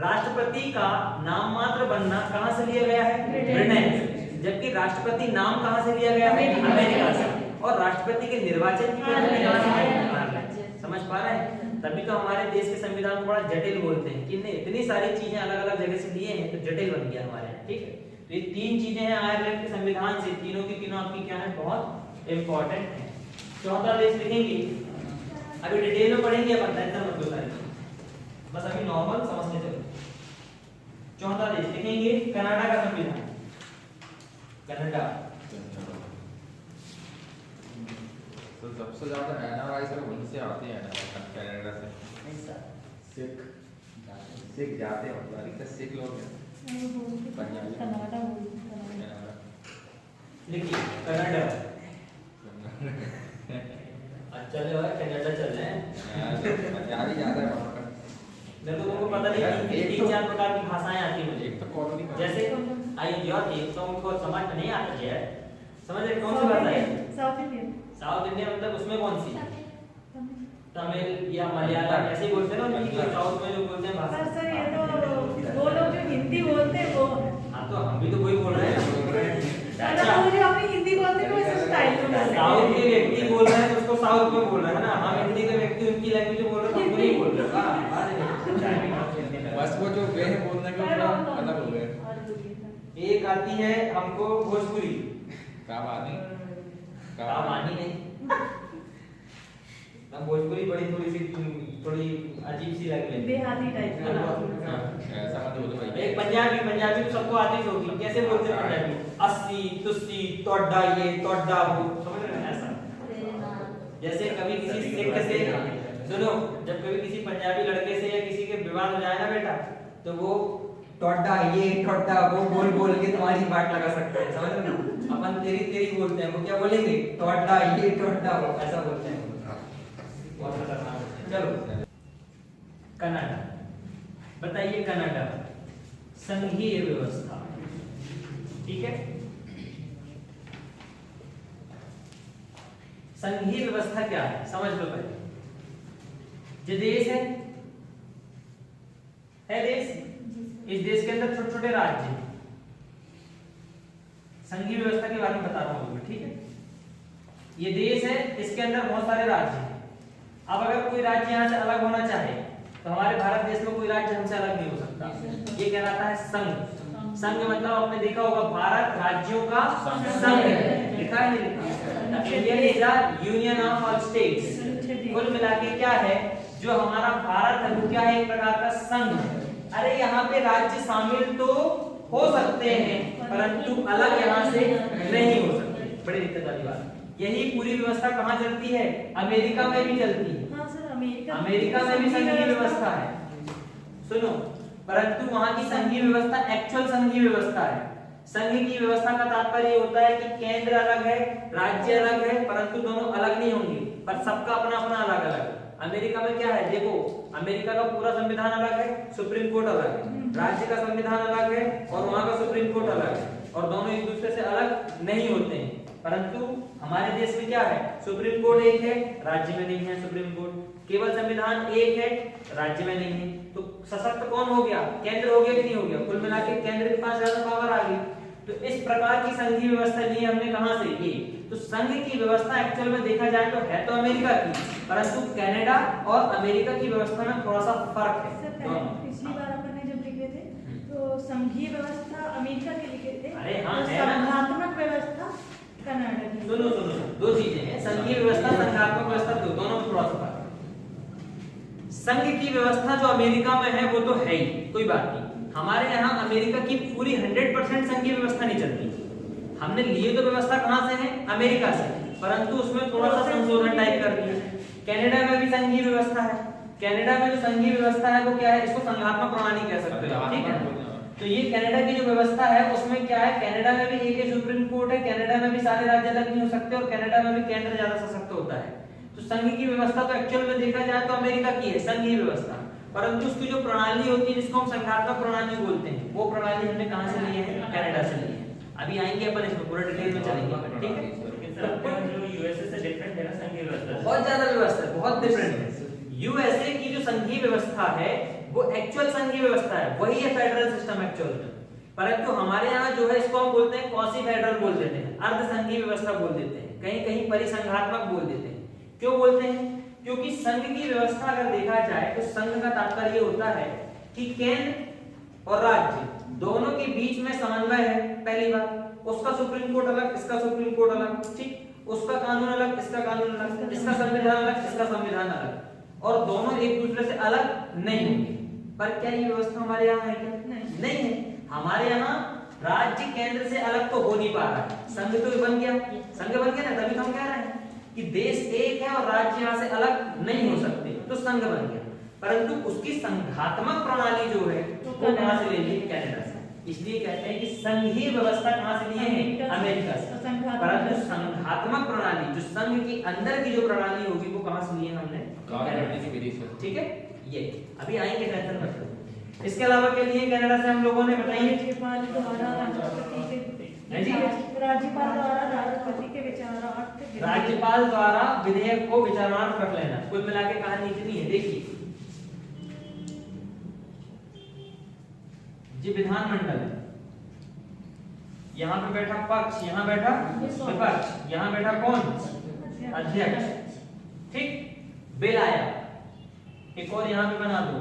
राष्ट्रपति का नाम मात्र बनना कहां से लिया गया है, ब्रिटेन से, जबकि राष्ट्रपति नाम कहां से लिया गया है, अमेरिका से। और राष्ट्रपति के निर्वाचन की पद्धति कहां से है, समझ पा रहे हैं? तभी तो हमारे देश के संविधान को बड़ा जटिल बोलते हैं कि नहीं, इतनी सारी चीजें अलग अलग जगह से लिए हैं तो जटिल बन गया हमारे यहाँ। ठीक है, तो ये 3 चीजें हैं आयरलैंड के संविधान से, तीनों की तीनों आपकी क्या है, बहुत इंपॉर्टेंट है। चौथा देश लिखेंगे, अभी डिटेल में पढ़ेंगे अपन, टेंशन मत लो सारी, बस अभी नॉर्मल समझते चलो। चौथा देश लिखेंगे कनाडा का संविधान, कनाडा। तो सबसे ज्यादा एनआरआई सर वहीं से आते हैं ना, कनाडा से। सिख जाते हैं, मतलब अधिकतर सिख लोग हैं। पंजाबी। कनाडा बोलते हैं, कनाडा। कनाडा। देखिए कनाडा, अच्छा चल रहा है कनाडा चल रहे हैं। पंजाबी ज्यादा है वहाँ पर। मेरे को तुमको पता नहीं यार, कि एक तीन तो- चार प्रकार की भाषाएं आती हैं मुझे। एक तो कॉलोनी में। जैसे आई यार एक तो उनको समझ में नहीं आता है, समझ रहे कौन सी भाषा है? South Indian. साउथ इंडिया मतलब उसमें कौन सी? तमिल या मलयालम ऐसे ही बोलते हैं ना, उनकी जो साउथ में जो बोलते हैं भाषा। सर ये तो वो लोग जो हिंदी बोलते हैं वो है। हाँ तो हम भी तो वही बोल रहे हैं। मतलब वो जो अपनी हिंदी बोलते हैं वैसे स्टाइल में बोलते हैं। साउथ के व्यक्ति बोल रहे हैं तो उसको साउथ में बोल रहे हैं ना, हम हिंदी के व्यक्ति उनकी लैंग्वेज में बोल रहे हैं तो हमको नहीं बोल रहे। बस वो जो वे है बोलने का थोड़ा अलग हो गया। एक आती है हमको भोजपुरी, का बात नहीं। का मानी नहीं ना, भोजपुरी बड़ी थोड़ी अजीब सी लग रही है, देहाती टाइप है ना? का। हाँ। ऐसा मत बोलो भाई। एक पंजाबी तो सबको आती होगी, कैसे बोलते हैं पंजाबी? अस्सी तुस्सी तोड़ा ये तोड़ा वो, समझ रहे हैं ऐसा? जैसे कभी किसी सिख से सुनो, जब कभी किसी पंजाबी लड़के से या किसी के विवाद हो जाए ना बेटा, तो वो टोड़ा ये टोड़ा वो बोल बोल के तुम्हारी बात लगा सकते हैं, समझ रहे हो? अपन तेरी तेरी बोलते हैं, वो क्या बोलेंगे? टोड़ा ये टोड़ा वो, ऐसा बोलते हैं। बहुत खतरनाक होते हैं। चलो कनाडा, बताइए कनाडा संघीय व्यवस्था, ठीक है? संघीय व्यवस्था क्या है समझ लो पहले। जो देश है देश, इस देश के अंदर छोटे छोटे राज्य हैं। संघीय व्यवस्था के बारे में बता रहा हूं मैं, ठीक है? ये देश है, इसके अंदर बहुत सारे राज्य हैं। अब अगर कोई राज्य यहाँ से अलग होना चाहे तो हमारे भारत देश में कोई राज्य हमसे अलग नहीं हो सकता। ये कहलाता है संघ। संघ मतलब आपने देखा होगा भारत राज्यों का संघ है, लिखा है नहीं लिखा? India is a union of all states. कुल मिला के क्या है, जो हमारा भारत है वो क्या है? एक प्रकार का संघ है। अरे यहाँ पे राज्य शामिल तो हो सकते हैं परंतु अलग यहाँ से नहीं हो सकते। बड़ी दिक्कत वाली बात। यही पूरी व्यवस्था कहाँ चलती है? अमेरिका में भी चलती है। हाँ सर, अमेरिका में भी संघीय व्यवस्था है, सुनो, परंतु वहां की संघीय व्यवस्था एक्चुअल संघीय व्यवस्था है। संघ की व्यवस्था का तात्पर्य ये होता है कि केंद्र अलग है, राज्य अलग है, परंतु दोनों अलग नहीं होंगे, पर सबका अपना अपना अलग अलग। अमेरिका में क्या है? देखो, अमेरिका का पूरा संविधान अलग है, सुप्रीम कोर्ट अलग है, राज्य का संविधान अलग है और वहां का सुप्रीम कोर्ट अलग है, और दोनों एक दूसरे से अलग नहीं होते हैं। परंतु हमारे देश में क्या है? सुप्रीम कोर्ट एक है, राज्य में नहीं है सुप्रीम कोर्ट। केवल संविधान एक है, राज्य में नहीं है। तो सशक्त कौन हो गया? केंद्र हो गया कि नहीं हो गया? कुल मिला के केंद्र के पास ज्यादा पावर आ गई। तो इस प्रकार की संघीय व्यवस्था ली हमने कहां से? ये। तो संघ की व्यवस्था एक्चुअल में देखा जाए तो है तो अमेरिका की, परंतु कनाडा और अमेरिका की व्यवस्था में थोड़ा सा फर्क है। पिछली बार अपन ने जब लिखे थे तो संघीय व्यवस्था अमेरिका के लिखे थे, अरे हाँ, तो है ना? संघात्मक व्यवस्था कनाडा की। सुनो सुनो, दो चीजें हैं, संघीय व्यवस्था संघात्मक व्यवस्था, दोनों में थोड़ा सा फर्क है। संघ की व्यवस्था जो अमेरिका में है वो तो है ही, कोई बात नहीं। हमारे यहाँ अमेरिका की पूरी 100% संघीय व्यवस्था नहीं चलती। हमने लिए तो व्यवस्था कहां से है? अमेरिका से, परंतु उसमें थोड़ा सा संशोधन टाइप कर दिया। कनाडा में भी संघीय व्यवस्था है। कनाडा में जो संघीय व्यवस्था है वो क्या है? इसको संघात्मक प्रणाली कह सकते हो, ठीक है? तो ये कनाडा की जो व्यवस्था है उसमें क्या है? कनाडा में भी एक ही सुप्रीम कोर्ट है, कनाडा में भी सारे राज्य अलग नहीं हो सकते, और कनाडा में भी केंद्र ज्यादा सशक्त होता है। तो संघ की व्यवस्था तो एक्चुअल में देखा जाए तो अमेरिका की है संघीय व्यवस्था, परंतु उसकी जो प्रणाली होती है जिसको हम संघात्मक प्रणाली बोलते हैं, वो प्रणाली हमने कहां से ली है? कनाडा से ली है। अभी आएंगे अपन इसमें पूरा डिटेल में चलेंगे, ठीक है? जो यूएसए से डिफरेंट है ना संघीय व्यवस्था, बहुत ज्यादा व्यवस्था है, बहुत डिफरेंट है। यूएसए की जो संघीय व्यवस्था है वो एक्चुअल संघीय व्यवस्था है, वही है फेडरल सिस्टम एक्चुअल में। परंतु हमारे यहाँ जो है इसको हम बोलते हैं क्वासी फेडरल बोल देते हैं, अर्ध संघीय व्यवस्था बोल देते हैं, कहीं कहीं परिसंघात्मक बोल देते हैं। क्यों बोलते हैं? क्योंकि संघ की व्यवस्था अगर देखा जाए तो संघ का तात्पर्य होता है कि केंद्र और राज्य दोनों के बीच में समन्वय है, पहली बात। उसका सुप्रीम कोर्ट अलग, इसका सुप्रीम कोर्ट अलग, ठीक? उसका कानून अलग, इसका कानून अलग, इसका संविधान अलग, इसका संविधान अलग, और दोनों एक दूसरे से अलग नहीं होंगे। पर क्या ये व्यवस्था हमारे यहाँ है क्या? नहीं है। हमारे यहाँ राज्य केंद्र से अलग तो हो नहीं पा रहा है, संघ तो बन गया, संघ बन गया ना, तभी तो हम कह रहे हैं कि देश एक है और राज्य यहाँ से अलग नहीं हो सकते, तो संघ बन गया। परंतु उसकी संघात्मक प्रणाली जो है वो कहां से ले ली? कनाडा से। इसलिए कहते हैं कि संघीय व्यवस्था कहां से लिए हैं? अमेरिका से। परंतु संघात्मक प्रणाली, जो संघ के अंदर की जो प्रणाली होगी, वो कहां से लिए हमने? कनाडा की विधि से। ठीक है, ये अभी आएंगे, टेंशन मत लो। इसके अलावा के लिए कनाडा से हम लोगों ने बताइए राज्यपाल द्वारा राष्ट्रपति है जी? राज्यपाल द्वारा राष्ट्रपति के विचारार्थ राज्यपाल द्वारा विधेयक को विचारार्थ रख लेना। कुल मिला के कहानी इतनी है। देखिए जी, विधानमंडल है, यहाँ पे बैठा पक्ष, यहाँ बैठा विपक्ष, यहाँ बैठा कौन? अध्यक्ष। ठीक, बिल आया। एक और यहाँ पे बना दो,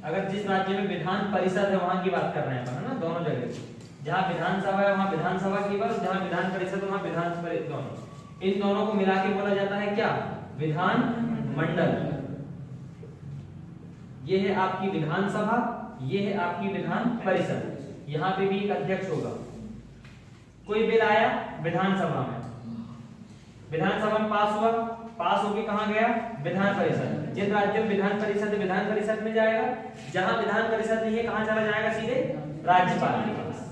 अगर जिस राज्य में विधान परिषद है वहां की बात कर रहे हैं अपन, है ना, दोनों जगह, जहाँ विधानसभा है वहां विधानसभा की बात, जहाँ विधान परिषद वहां विधान परिषद, दोनों, इन दोनों को मिला के बोला जाता है क्या? विधान मंडल। ये है आपकी विधानसभा, ये है आपकी विधान परिषद। यहाँ पे भी एक अध्यक्ष होगा। कोई बिल आया विधानसभा में, विधानसभा में पास हुआ, पास होके कहां गया? विधान परिषद। जिन राज्यों में विधान परिषद है, विधान परिषद में जाएगा। जहां विधान परिषद नहीं है, कहां चला जाएगा? सीधे राज्यपाल के पास।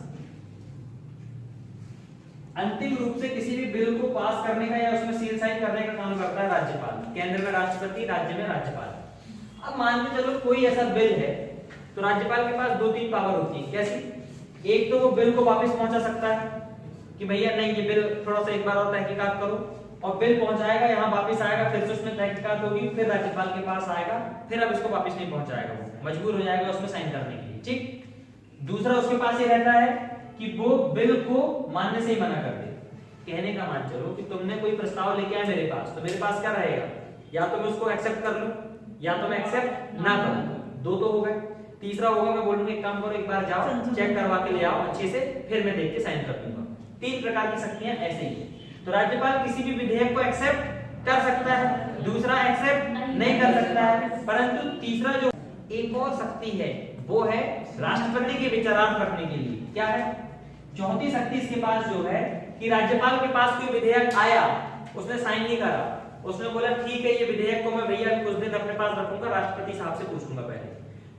अंतिम रूप से किसी भी बिल को पास करने का या उसमें सील साइन करने का काम करता है राज्यपाल। केंद्र में राष्ट्रपति, राज्य में राज्यपाल। अब मान के चलो कोई ऐसा बिल है, तो राज्यपाल के पास 2-3 पावर होती है। कैसी? एक तो वो बिल को वापस पहुंचा सकता है कि भैया नहीं, ये बिल थोड़ा सा एक बार और तहकीकात करो, और बिल पहुंचाएगा, यहाँ वापस आएगा, फिर से उसमें तहकीकात होगी, फिर राज्यपाल के पास आएगा, फिर अब इसको वापस नहीं पहुंचाएगा, वो मजबूर हो जाएगा उसमें साइन करने के लिए। ठीक, दूसरा उसके पास ये रहता है कि वो बिल को मानने से ही मना कर दे। कहने का मान चलो कि तुमने कोई प्रस्ताव लेके आए मेरे पास, तो मेरे पास क्या रहेगा? या तो मैं उसको एक्सेप्ट कर लूं, या तो मैं एक्सेप्ट ना करूं। 2 तो हो गए। तीसरा होगा मैं बोलूंगा एक काम करो, एक बार जाओ चेक करवा के ले आओ अच्छे से, फिर मैं देख के साइन कर दूंगा। 3 प्रकार की शक्तियां ऐसे ही है। तो राज्यपाल किसी भी विधेयक को एक्सेप्ट कर सकता है, दूसरा एक्सेप्ट नहीं कर सकता है, परंतु तीसरा जो एक और शक्ति है वो है राष्ट्रपति के विचारार्थ रखने के लिए। क्या है? चौथी शक्ति इसके पास जो है कि राज्यपाल के पास कोई विधेयक आया, उसने साइन नहीं करा, उसने बोला ठीक है ये विधेयक को मैं भैया कुछ दिन अपने पास रखूंगा, राष्ट्रपति साहब से पूछूंगा पहले,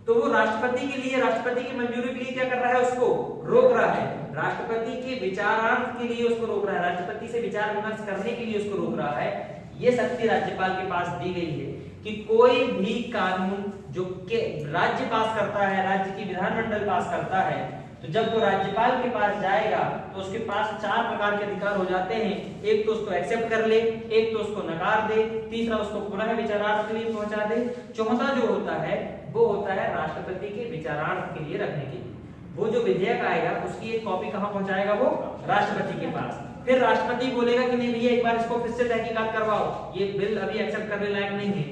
तो वो राष्ट्रपति के लिए, राष्ट्रपति की मंजूरी के लिए क्या कर रहा है? उसको रोक रहा है। राष्ट्रपति के विचारार्थ के लिए उसको रोक रहा है, राष्ट्रपति से विचार विमर्श करने के लिए उसको रोक रहा है। ये शक्ति राज्यपाल के पास दी गई है कि कोई भी कानून जो राज्य पास करता है, राज्य की विधानमंडल पास करता है, तो जब वो राज्यपाल के पास जाएगा तो उसके पास 4 प्रकार के अधिकार हो जाते हैं। एक तो उसको एक्सेप्ट कर ले, एक तो उसको नकार दे, तीसरा उसको पुनः विचारार्थ के लिए पहुंचा दे, चौथा जो होता है वो होता है राष्ट्रपति के विचारार्थ के लिए रखने के लिए। वो जो विधेयक आएगा उसकी एक कॉपी कहां पहुंचाएगा? वो राष्ट्रपति के पास। फिर राष्ट्रपति बोलेगा कि नहीं भैया एक बार इसको फिर से तहकीकात करवाओ, ये बिल अभी एक्सेप्ट करने लायक नहीं है,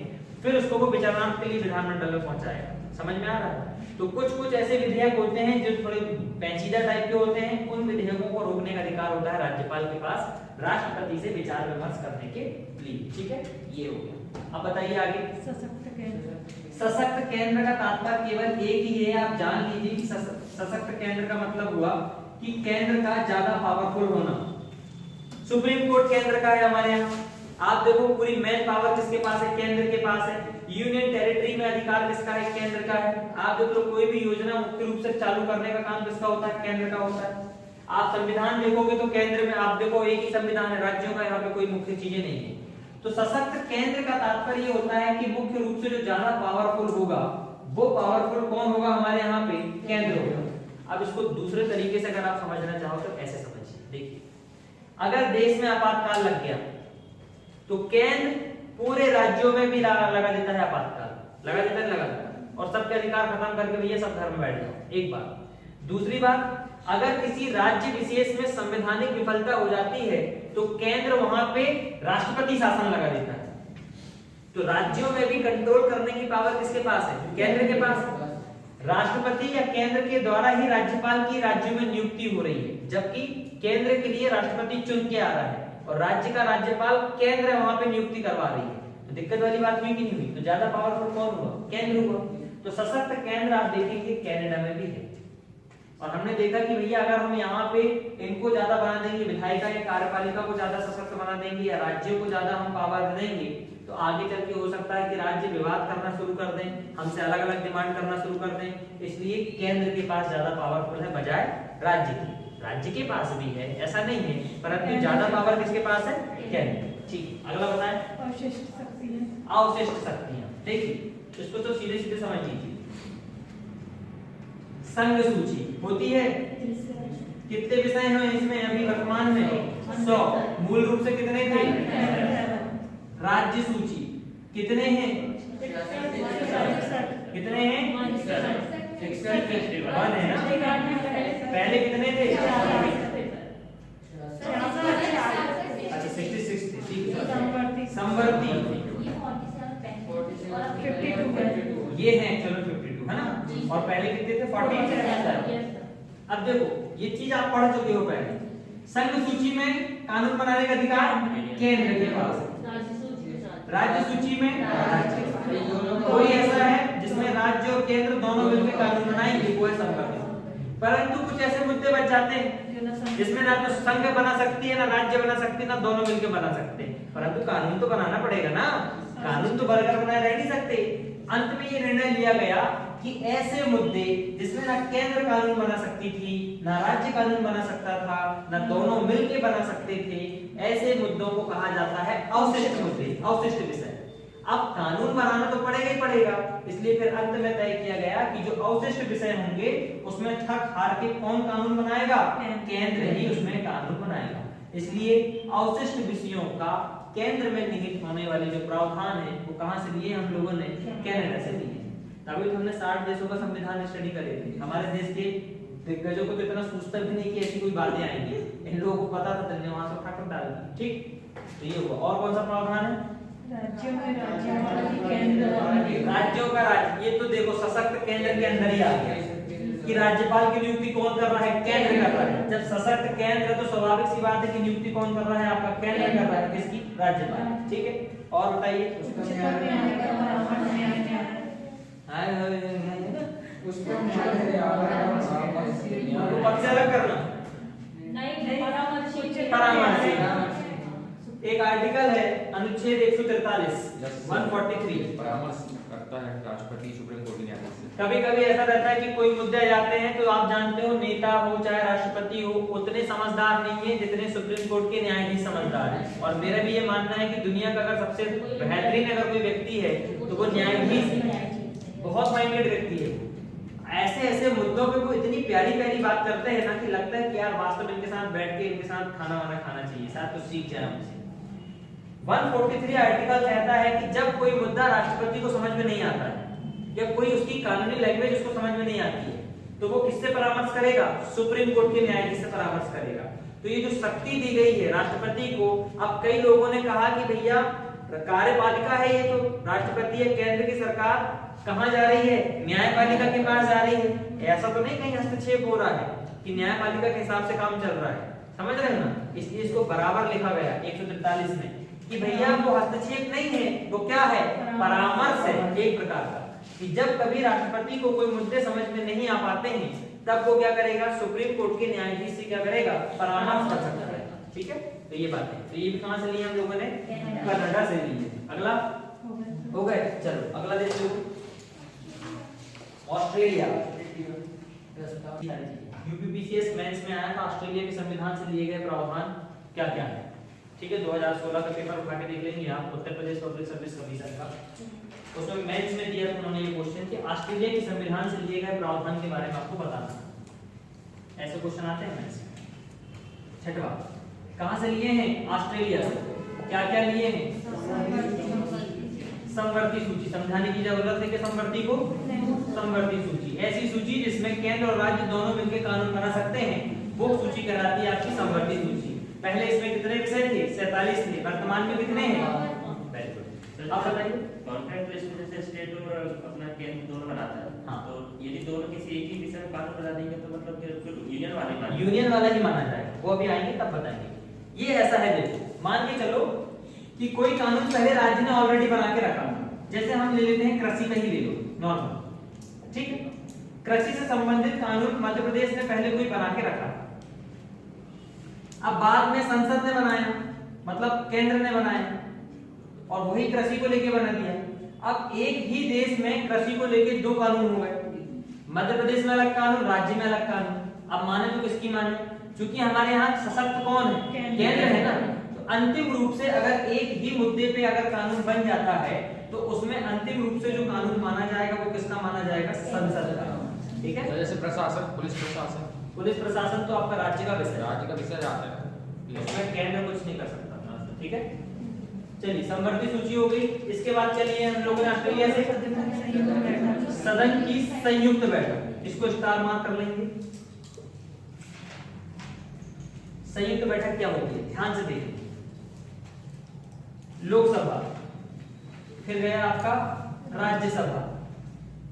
फिर उसको वो विचारार्थ के लिए विधानमंडल में पहुंचाएगा। समझ में आ रहा है? तो कुछ ऐसे विधेयक होते हैं जो थोड़े पेचीदा टाइप के होते हैं, उन विधेयकों को रोकने का अधिकार होता है राज्यपाल के पास, राष्ट्रपति से विचार विमर्श करने के लिए। ठीक है, ये हो गया। अब बताइए आगे। सशक्त केंद्र। सशक्त केंद्र का तात्पर्य केवल एक ही है, आप जान लीजिए कि सशक्त केंद्र का मतलब हुआ कि केंद्र का ज्यादा पावरफुल होना। सुप्रीम कोर्ट केंद्र का है हमारे यहाँ। आप देखो पूरी मैन पावर किसके पास है? केंद्र के पास है। यूनियन टेरिटरी में अधिकार किसका है? केंद्र का है। आप देखो कोई भी योजना मुख्य रूप से चालू करने का काम किसका होता है? केंद्र का होता है। आप संविधान देखोगे तो केंद्र में आप देखो एक ही संविधान है, राज्यों का यहाँ पे कोई मुख्य चीजें नहीं है। तो सशक्त केंद्र का तात्पर्य होता है कि मुख्य रूप से जो ज्यादा पावरफुल होगा वो पावरफुल कौन होगा? हमारे यहाँ पे केंद्र होगा। अब इसको दूसरे तरीके से अगर आप समझना चाहो तो ऐसे समझिए। देखिए, अगर देश में आपातकाल लग गया तो केंद्र पूरे राज्यों में भी लगा देता है आपातकाल, लगा देता है, और सबके अधिकार खत्म करके भैया सब घर में बैठ जाओ। एक बात। दूसरी बात, अगर किसी राज्य विशेष में संवैधानिक विफलता हो जाती है तो केंद्र वहां पे राष्ट्रपति शासन लगा देता है। तो राज्यों में भी कंट्रोल करने की पावर किसके पास है? केंद्र के पास। राष्ट्रपति या केंद्र के द्वारा ही राज्यपाल की राज्यों में नियुक्ति हो रही है, जबकि केंद्र के लिए राष्ट्रपति चुन के आ रहा है और राज्य का राज्यपाल केंद्र वहां पे नियुक्ति करवा रही है। तो दिक्कत वाली बात हुई कि नहीं हुई? तो ज्यादा पावरफुल कौन हुआ? केंद्र हुआ। तो सशक्त केंद्र आप देखेंगे कनाडा में भी है। और हमने देखा कि भैया अगर हम यहाँ पे इनको ज्यादा बना देंगे, विधायिका या कार्यपालिका को ज्यादा सशक्त बना देंगे या राज्यों को ज्यादा हम पावर देंगे, तो आगे चल के हो सकता है कि राज्य विवाद करना शुरू कर दें, हमसे अलग अलग डिमांड करना शुरू कर दें। इसलिए केंद्र के पास ज्यादा पावरफुल है बजाय राज्य की। राज्य के पास भी है, ऐसा नहीं है, परंतु ज्यादा पावर किसके पास है? केंद्र। ठीक, अगला बताएं। अवशिष्ट शक्तियां। अवशिष्ट शक्तियां, देखिए इसको तो सीधे सीधे समझ लीजिए। संघ सूची होती है, कितने विषय हैं इसमें अभी वर्तमान में? 100। मूल रूप से कितने थे? राज्य सूची कितने हैं? कितने हैं? 1 है ना? पहले कितने थे? अच्छा 66 थे, ठीक है। संवर्ती ये है, चलो 52 है ना, और पहले कितने थे? 40। अब देखो ये चीज आप पढ़ चुके हो पहले। संघ सूची में कानून बनाने का अधिकार केंद्र के पास है, राज्य सूची में कोई ऐसा है जिसमें राज्य और केंद्र दोनों मिलकर कानून बनाएंगे, वो है संवर्ती। परंतु कुछ ऐसे मुद्दे बच जाते हैं जिसमें ना तो संघ बना सकती है, ना राज्य बना सकती है, ना दोनों मिलकर बना सकते हैं, परंतु कानून तो बनाना पड़ेगा ना, कानून तो बरकरार बनाए रह नहीं सकते। अंत में ये निर्णय लिया गया कि ऐसे मुद्दे जिसमें ना केंद्र कानून बना सकती थी, ना राज्य कानून बना सकता था, ना दोनों मिलकर बना सकते थे, ऐसे मुद्दों को कहा जाता है अवशिष्ट मुद्दे, अवशिष्ट विषय। अब कानून बनाना तो पड़ेगा ही पड़ेगा, इसलिए फिर अंत में तय किया गया कि जो अवशिष्ट विषय होंगे उसमें थक हार के कौन कानून बनाएगा? केंद्र ही उसमें कानून बनाएगा। इसलिए अवशिष्ट विषयों का केंद्र में निहित होने वाले जो प्रावधान है वो कहां से लिए? हम लोगों ने कनाडा से लिए। तभी तो हमने 60 देशों का संविधान स्टडी करे थे। हमारे देश के दिग्गजों को तो इतना सोचता भी नहीं कि ऐसी कोई बातें आएंगी, इन लोगों को पता था, तो वहां से उठाकर डाल दी। ठीक, तो ये हुआ। और कौन सा प्रावधान है? राज्यों में केंद्र, राज्यों का राज्य, ये तो देखो सशक्त केंद्र के अंदर ही आ गया कि राज्यपाल की नियुक्ति कौन कर रहा है? केंद्र कर रहा है। जब सशक्त केंद्र है तो स्वाभाविक सी बात है कि नियुक्ति कौन कर रहा है? आपका केंद्र कर रहा है। किसकी? राज्यपाल। ठीक है, और बताइए। पक्ष अलग करना, परामर्शी। एक आर्टिकल है अनुच्छेद 143 143 परामर्श करता है राष्ट्रपति सुप्रीम कोर्ट के न्यायाधीश से। कभी कभी ऐसा रहता है कि कोई मुद्दे आ जाते हैं तो आप जानते हो नेता हो चाहे राष्ट्रपति हो उतने समझदार नहीं है जितने सुप्रीम कोर्ट के न्यायाधीश समझदार हैं। और मेरा भी ये मानना है कि दुनिया का अगर सबसे बेहतरीन अगर कोई व्यक्ति है तो वो न्यायाधीश है, बहुत माइंडेड व्यक्ति है। ऐसे ऐसे मुद्दों पे वो इतनी प्यारी प्यारी बात करते हैं ना कि लगता है कि यार वास्तव इनके साथ बैठ के इनके साथ खाना वाना खाना चाहिए, शायद कुछ सीख जाए हमसे। 143 आर्टिकल कहता है कि जब कोई मुद्दा राष्ट्रपति को समझ में नहीं आता है या कोई उसकी कानूनी लैंग्वेज उसको समझ में नहीं आती है तो वो किससे परामर्श करेगा? सुप्रीम कोर्ट के न्यायाधीश से परामर्श करेगा। तो ये जो शक्ति दी गई है राष्ट्रपति को, अब कई लोगों ने कहा कि भैया कार्यपालिका है, ये तो राष्ट्रपति है, केंद्र की सरकार कहां जा रही है? न्यायपालिका के पास जा रही है। ऐसा तो नहीं कहीं हस्तक्षेप हो रहा है कि न्यायपालिका के हिसाब से काम चल रहा है, समझ रहे हो ना? इसलिए इसको बराबर लिखा गया 143 में कि भैया वो हस्तक्षेप नहीं है, वो क्या है? परामर्श है एक प्रकार का। कि जब कभी राष्ट्रपति को कोई मुद्दे समझ में नहीं आ पाते हैं तब वो क्या करेगा? सुप्रीम कोर्ट के न्यायाधीश से क्या करेगा? परामर्श कर सकता है। ठीक है, तो ये बात है। तो ये भी कहां से लिए हम लोगों ने? कनाडा से लिए। अगला हो गए, चलो अगला देश लो, ऑस्ट्रेलिया। यूपीपीसीएस मेंस में आया था, ऑस्ट्रेलिया के संविधान से लिए गए प्रावधान क्या क्या है। ठीक है, 2016 का पेपर उठा के देख लेंगे आप, Uttar Pradesh public service commission का। उसमें मेंस में दिया था उन्होंने ये क्वेश्चन कि ऑस्ट्रेलिया के संविधान से लिए गए प्रावधान के बारे में आपको बताना। ऐसे क्वेश्चन आते हैं मेंस में। छठवा, कहां से लिए हैं? ऑस्ट्रेलिया से। क्या क्या लिए हैं? समवर्ती सूची। समझाने की जरूरत है कि समवर्ती को? समवर्ती सूची ऐसी सूची जिसमें केंद्र और राज्य दोनों मिलकर कानून बना सकते हैं, वो सूची कहलाती है आपकी समवर्ती सूची। पहले इसमें कितने विषय थे? 47 थे। वर्तमान में कितने हैं? आप बताइए। कॉन्ट्रैक्ट बेस पे जैसे स्टेट और अपना केंद्र दोनों बनाता है, हाँ। तो यदि दोनों किसी एक ही विषय में कानून बना देंगे तो मतलब फिर यूनियन वाले यूनियन वाला ही माना जाएगा, वो अभी आएंगे तब बताएंगे। ये ऐसा है, देखो मान के चलो कि कोई कानून पहले राज्य ने ऑलरेडी बना के रखा, जैसे हम ले लेते हैं कृषि का ही ले लो नॉर्मल, ठीक है। कृषि से संबंधित कानून मध्य प्रदेश ने पहले कोई बना के रखा, अब बाद में संसद ने बनाया, मतलब केंद्र ने बनाया, और वही कृषि को लेके बना दिया। अब एक ही देश में कृषि को लेके दो कानून हो गए, मध्य प्रदेश में अलग कानून, राज्य में अलग कानून। अब माने तो किसकी माने, क्योंकि हमारे यहाँ सशक्त कौन है, केंद्र है ना। तो अंतिम रूप से अगर एक ही मुद्दे पे अगर कानून बन जाता है तो उसमें अंतिम रूप से जो कानून माना जाएगा वो किसका माना जाएगा, संसद का। ठीक है, जैसे प्रशासन, पुलिस प्रशासन तो आपका राज्य का विषय, राज्य का विषय आता है, इसमें केंद्र कुछ नहीं कर सकता। ठीक है, चलिए समवर्ती सूची हो गई। इसके बाद चलिए हम लोगों ने ऑस्ट्रेलिया से सदन की संयुक्त बैठक, इसको स्टार मार्क कर लेंगे। संयुक्त बैठक क्या होती है, ध्यान से देखिए। लोकसभा, फिर गया आपका राज्यसभा,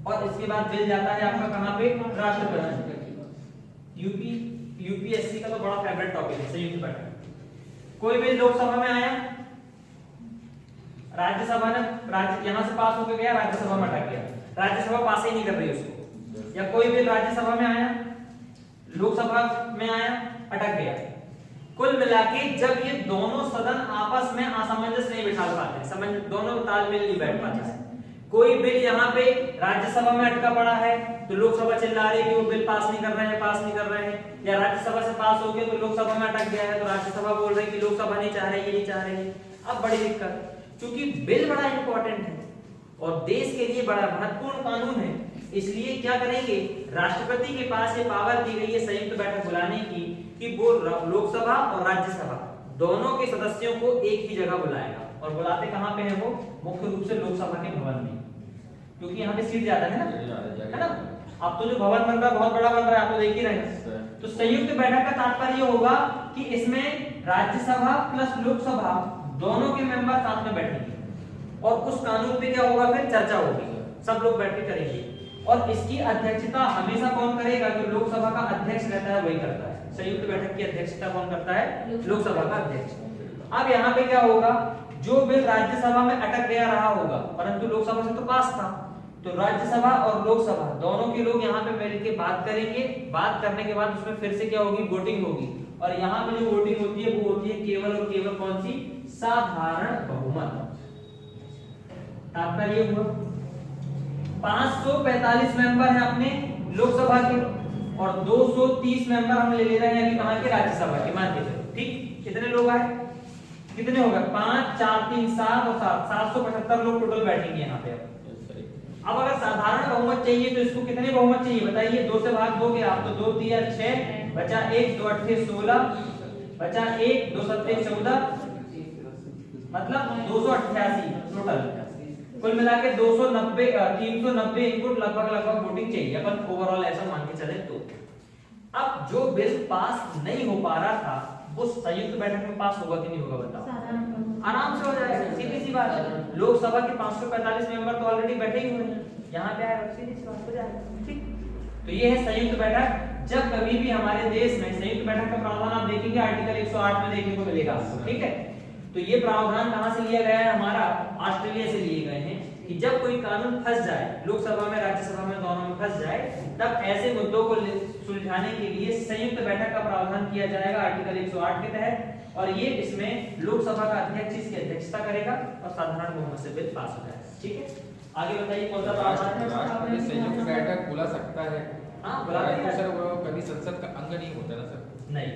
और इसके बाद बिल जाता है आपका कहां पे, राष्ट्रपति। यूपीएससी का तो बड़ा फेवरेट टॉपिक है संयुक्त बैठक। कोई बिल लोकसभा में आया, राज्यसभा ने यहां से पास होकर गया, राज्यसभा में अटक गया, राज्यसभा पास ही नहीं कर रही उसको। या कोई बिल राज्यसभा में आया, लोकसभा में आया, अटक गया। कुल मिलाके जब ये दोनों सदन आपस में असमंजस नहीं बिठा पाते, दोनों तालमेल नहीं बैठ पाता है, कोई बिल यहाँ पे राज्यसभा में अटका पड़ा है तो लोकसभा चिल्ला रही है कि वो बिल पास नहीं कर रहे हैं, या राज्यसभा से पास हो गया तो लोकसभा में अटक गया है तो राज्यसभा बोल रही है कि लोकसभा नहीं चाह रही, ये नहीं चाह रही है। अब बड़ी दिक्कत, क्योंकि बिल बड़ा इंपॉर्टेंट है और देश के लिए बड़ा महत्वपूर्ण कानून है, इसलिए क्या करेंगे, राष्ट्रपति के पास ये पावर दी गई है संयुक्त बैठक बुलाने की कि वो लोकसभा और राज्यसभा दोनों के सदस्यों को एक ही जगह बुलाएगा। और बुलाते कहां पे है वो, मुख्य रूप से लोकसभा के भवन में, क्योंकि यहाँ पे सीट ज्यादा है ना। अब तो जो भवन बन रहा है बहुत बड़ा बन रहा है, आप तो देख ही रहे हैं। तो संयुक्त बैठक का तात्पर्य होगा कि इसमें राज्यसभा प्लस लोकसभा दोनों के मेंबर साथ में बैठेंगे और उस कानून पे क्या होगा, फिर चर्चा होगी, सब लोग बैठ के करेंगे। और इसकी अध्यक्षता हमेशा कौन करेगा, जो लोकसभा का अध्यक्ष रहता है वही करता है। संयुक्त बैठक की अध्यक्षता कौन करता है, लोकसभा का अध्यक्ष। अब यहाँ पे क्या होगा, जो बिल राज्यसभा में अटक गया रहा होगा परंतु लोकसभा से तो पास था, तो राज्यसभा और लोकसभा दोनों के लोग यहाँ पे मिलकर के बात करेंगे। बात करने के बाद उसमें फिर से क्या होगी, वोटिंग होगी। और यहाँ पे जो वोटिंग होती है वो होती है केवल और केवल कौन सी, साधारण बहुमत। तात्पर्य हुआ 545 मेंबर है अपने लोकसभा के और 230 मेंबर हम ले रहे हैं अभी कहां के, राज्यसभा के। मान के चलो, ठीक, कितने लोग आए, कितने हो गए, 5 4 3 7 और 7 775 लोग टोटल बैठेंगे यहाँ पे। अब अगर साधारण बहुमत चाहिए तो इसको कितने बहुमत चाहिए बताइए, 2 से भाग दोगे आप तो 2 3 6 बचा 1, 2 8 16 बचा 1, 2 7 14, मतलब 288 टोटल। कुल मिला के 290 390 इनपुट लगभग वोटिंग चाहिए अपन ओवरऑल ऐसा मान के चले तो। अब जो बिल पास नहीं हो पा रहा था वो संयुक्त बैठक में पास होगा कि नहीं होगा बताओ, आराम से हो जाएगा, सीधी सी बात है। लोकसभा के 545 मेंबर तो ऑलरेडी बैठे ही हुए हैं, यहाँ पे आएगा, सीधी सी बात हो जाएगा। ठीक, तो ये है संयुक्त बैठक। जब कभी भी हमारे देश में संयुक्त बैठक का प्रावधान आप देखेंगे आर्टिकल 108 में देखने को मिलेगा, ठीक है। तो ये प्रावधान कहां से लिया गया है, हमारा ऑस्ट्रेलिया से लिए गए हैं कि जब कोई कानून फंस जाए, लोकसभा में राज्यसभा में दोनों में फंस जाए, तब ऐसे मुद्दों को सुलझाने के लिए संयुक्त बैठक का प्रावधान किया जाएगा आर्टिकल 108 के तहत। और ये इसमें लोकसभा का अध्यक्ष इसकी अध्यक्षता करेगा और साधारण बहुमत से बिल पास हो जाएगा। ठीक है, आगे बताइए कौन सा प्रावधान है। राष्ट्रपति संयुक्त बैठक बुला सकता है, हाँ बुलाते हैं सर, वो कभी संसद का अंग नहीं होता ना सर। नहीं,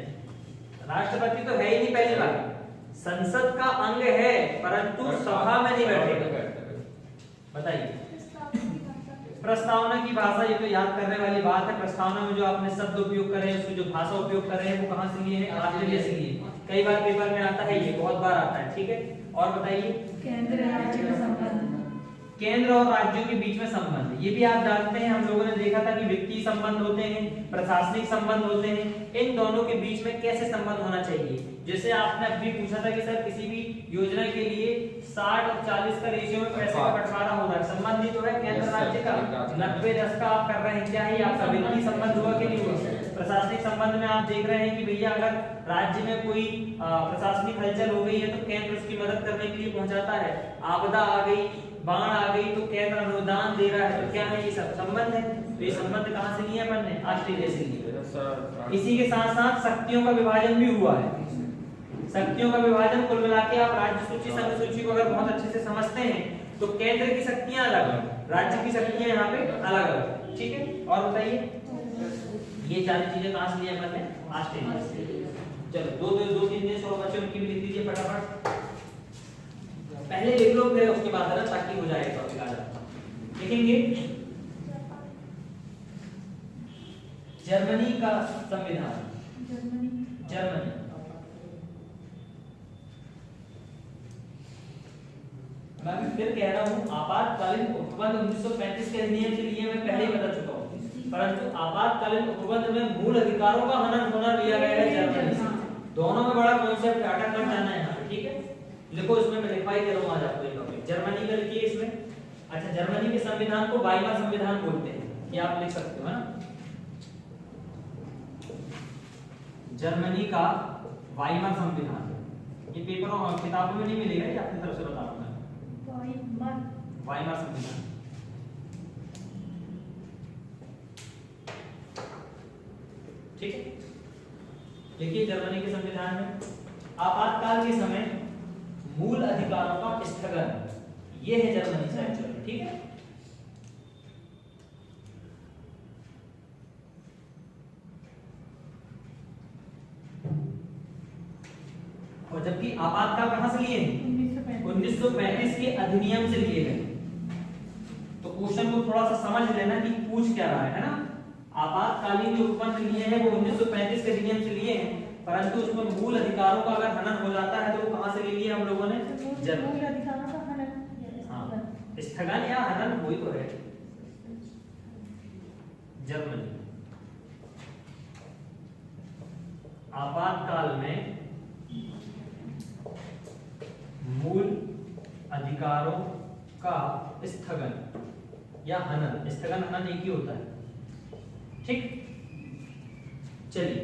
राष्ट्रपति तो है ही नहीं, पहली बार संसद का अंग है परंतु सभा में नहीं बैठेगा। बताइए, प्रस्तावना की भाषा, ये तो याद करने वाली बात है। प्रस्तावना में जो आपने शब्द उपयोग करे, उसमें जो भाषा उपयोग कर रहे हैं वो कहां से लिए हैं, ऑस्ट्रेलिया से लिए। कई बार पेपर में आता है, ये बहुत बार आता है। ठीक है, और बताइए केंद्र राज्य का संबंध, केंद्र और राज्यों के बीच में संबंध, ये भी आप जानते हैं, हम लोगों ने देखा था कि वित्तीय संबंध होते हैं, प्रशासनिक संबंध होते हैं, इन दोनों के बीच में कैसे संबंध होना चाहिए। जैसे आपने अभी पूछा था कि सर किसी भी योजना के लिए 60 और 40 का रेशियो में पैसे का बंटवारा हो रहा है, संबंध ही तो है केंद्र राज्य का। 90-10 का आप कर रहे हैं, क्या ही आपका वित्तीय संबंध हुआ कि नहीं हुआ। प्रशासनिक संबंध में आप देख रहे हैं कि भैया अगर राज्य में कोई प्रशासनिक हलचल हो गई है तो केंद्र उसकी मदद करने के लिए पहुंचाता है। आपदा आ गई, बाढ़ आ गई तो केंद्र अनुदान दे रहा है, तो क्या है, ये सब संबंध है। तो ये संबंध कहां से लिए अपन ने, ऑस्ट्रेलिया से लिए। इसी के साथ साथ शक्तियों का विभाजन भी हुआ है। शक्तियों का विभाजन कुल मिला के आप राज्य सूची संघ सूची को अगर बहुत अच्छे से समझते हैं तो केंद्र की शक्तियां अलग, राज्य की शक्तियां यहाँ पे अलग अलग। ठीक है, और बताइए ये सारी चीजें कहां से ली अपन ने? ऑस्ट्रेलिया से। चलो दो तीन देश और बच्चे उनकी भी लिख दीजिए फटाफट। पहले लिख लो फिर उसके बाद ना, ताकि हो जाए टॉपिक आगे लिखेंगे। जर्मनी का संविधान, जर्मनी मैं भी फिर कह रहा हूं, आपातकालीन उपबंध 1935 के अधिनियम के लिए मैं पहले ही बता चुका हूं, परंतु आपातकालीन उपबंध में मूल अधिकारों का हनन होना लिया गया है जर्मनी से। दोनों में बड़ा कॉन्सेप्ट अटक कर जाना है यहाँ पे। ठीक है, लिखो इसमें मैं लिखवाई दे रहा हूं आज आपको ये टॉपिक। जर्मनी का लिखिए इसमें। अच्छा, जर्मनी के संविधान को वाइमार संविधान बोलते हैं, ये आप लिख सकते हो, है ना? जर्मनी का वाइमार संविधान, ये पेपरों और किताबों में नहीं मिलेगा, ये अपनी तरफ से बता रहा हूं मैं। वाइमार संविधान, ठीक है। देखिए जर्मनी के संविधान में आपातकाल के समय मूल अधिकारों का स्थगन, ये है जर्मनी से एक्चुअली। ठीक है, और जबकि आपातकाल कहां से लिए हैं? 1935 के अधिनियम से लिए गए। तो क्वेश्चन को थोड़ा सा समझ लेना कि पूछ क्या रहा है ना। आपातकालीन जो उपबंध लिए हैं वो 1935 के अधिनियम से लिए हैं, परंतु उसमें मूल अधिकारों का अगर हनन हो जाता है तो वो कहां से ले लिए हम लोगों ने? मूल अधिकारों का हनन, हाँ, स्थगन या हनन वही तो है। जर्मनी आपातकाल में मूल अधिकारों का स्थगन या हनन, स्थगन हनन एक ही होता है। ठीक, चलिए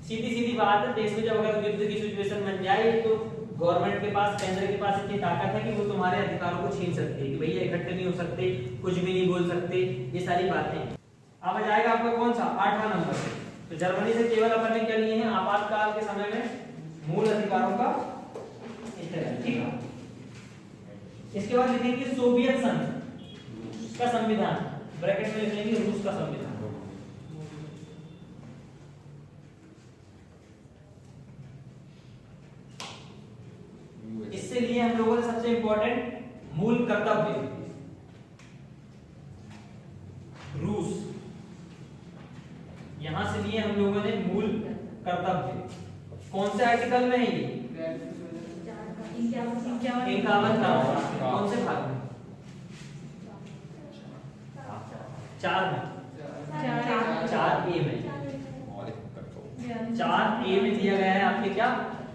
सीधी सीधी बात है, देश में जब अगर युद्ध की सिचुएशन बन जाए तो गवर्नमेंट के पास, केंद्र के पास इतनी ताकत है कि वो तुम्हारे अधिकारों को छीन सकते हैं कि भैया इकट्ठे नहीं हो सकते, कुछ भी नहीं बोल सकते, ये सारी बातें। अब आ जाएगा आपका कौन सा? 8वां नंबर पे। तो जर्मनी से केवल अपन ने क्या लिए हैं? आपातकाल के समय में मूल अधिकारों का स्थगन। ठीक है, इसके बाद लिखेंगे सोवियत संघ का संविधान, ब्रैकेट में लिख लेंगे रूस का संविधान। इससे लिए हम लोगों ने सबसे इंपॉर्टेंट मूल कर्तव्य, रूस, यहां से लिए हम लोगों ने मूल कर्तव्य। कौन से आर्टिकल में है ये? 51 का। कौन से भाग में? 4 में, 4A में। 4A में दिया गया है आपके क्या?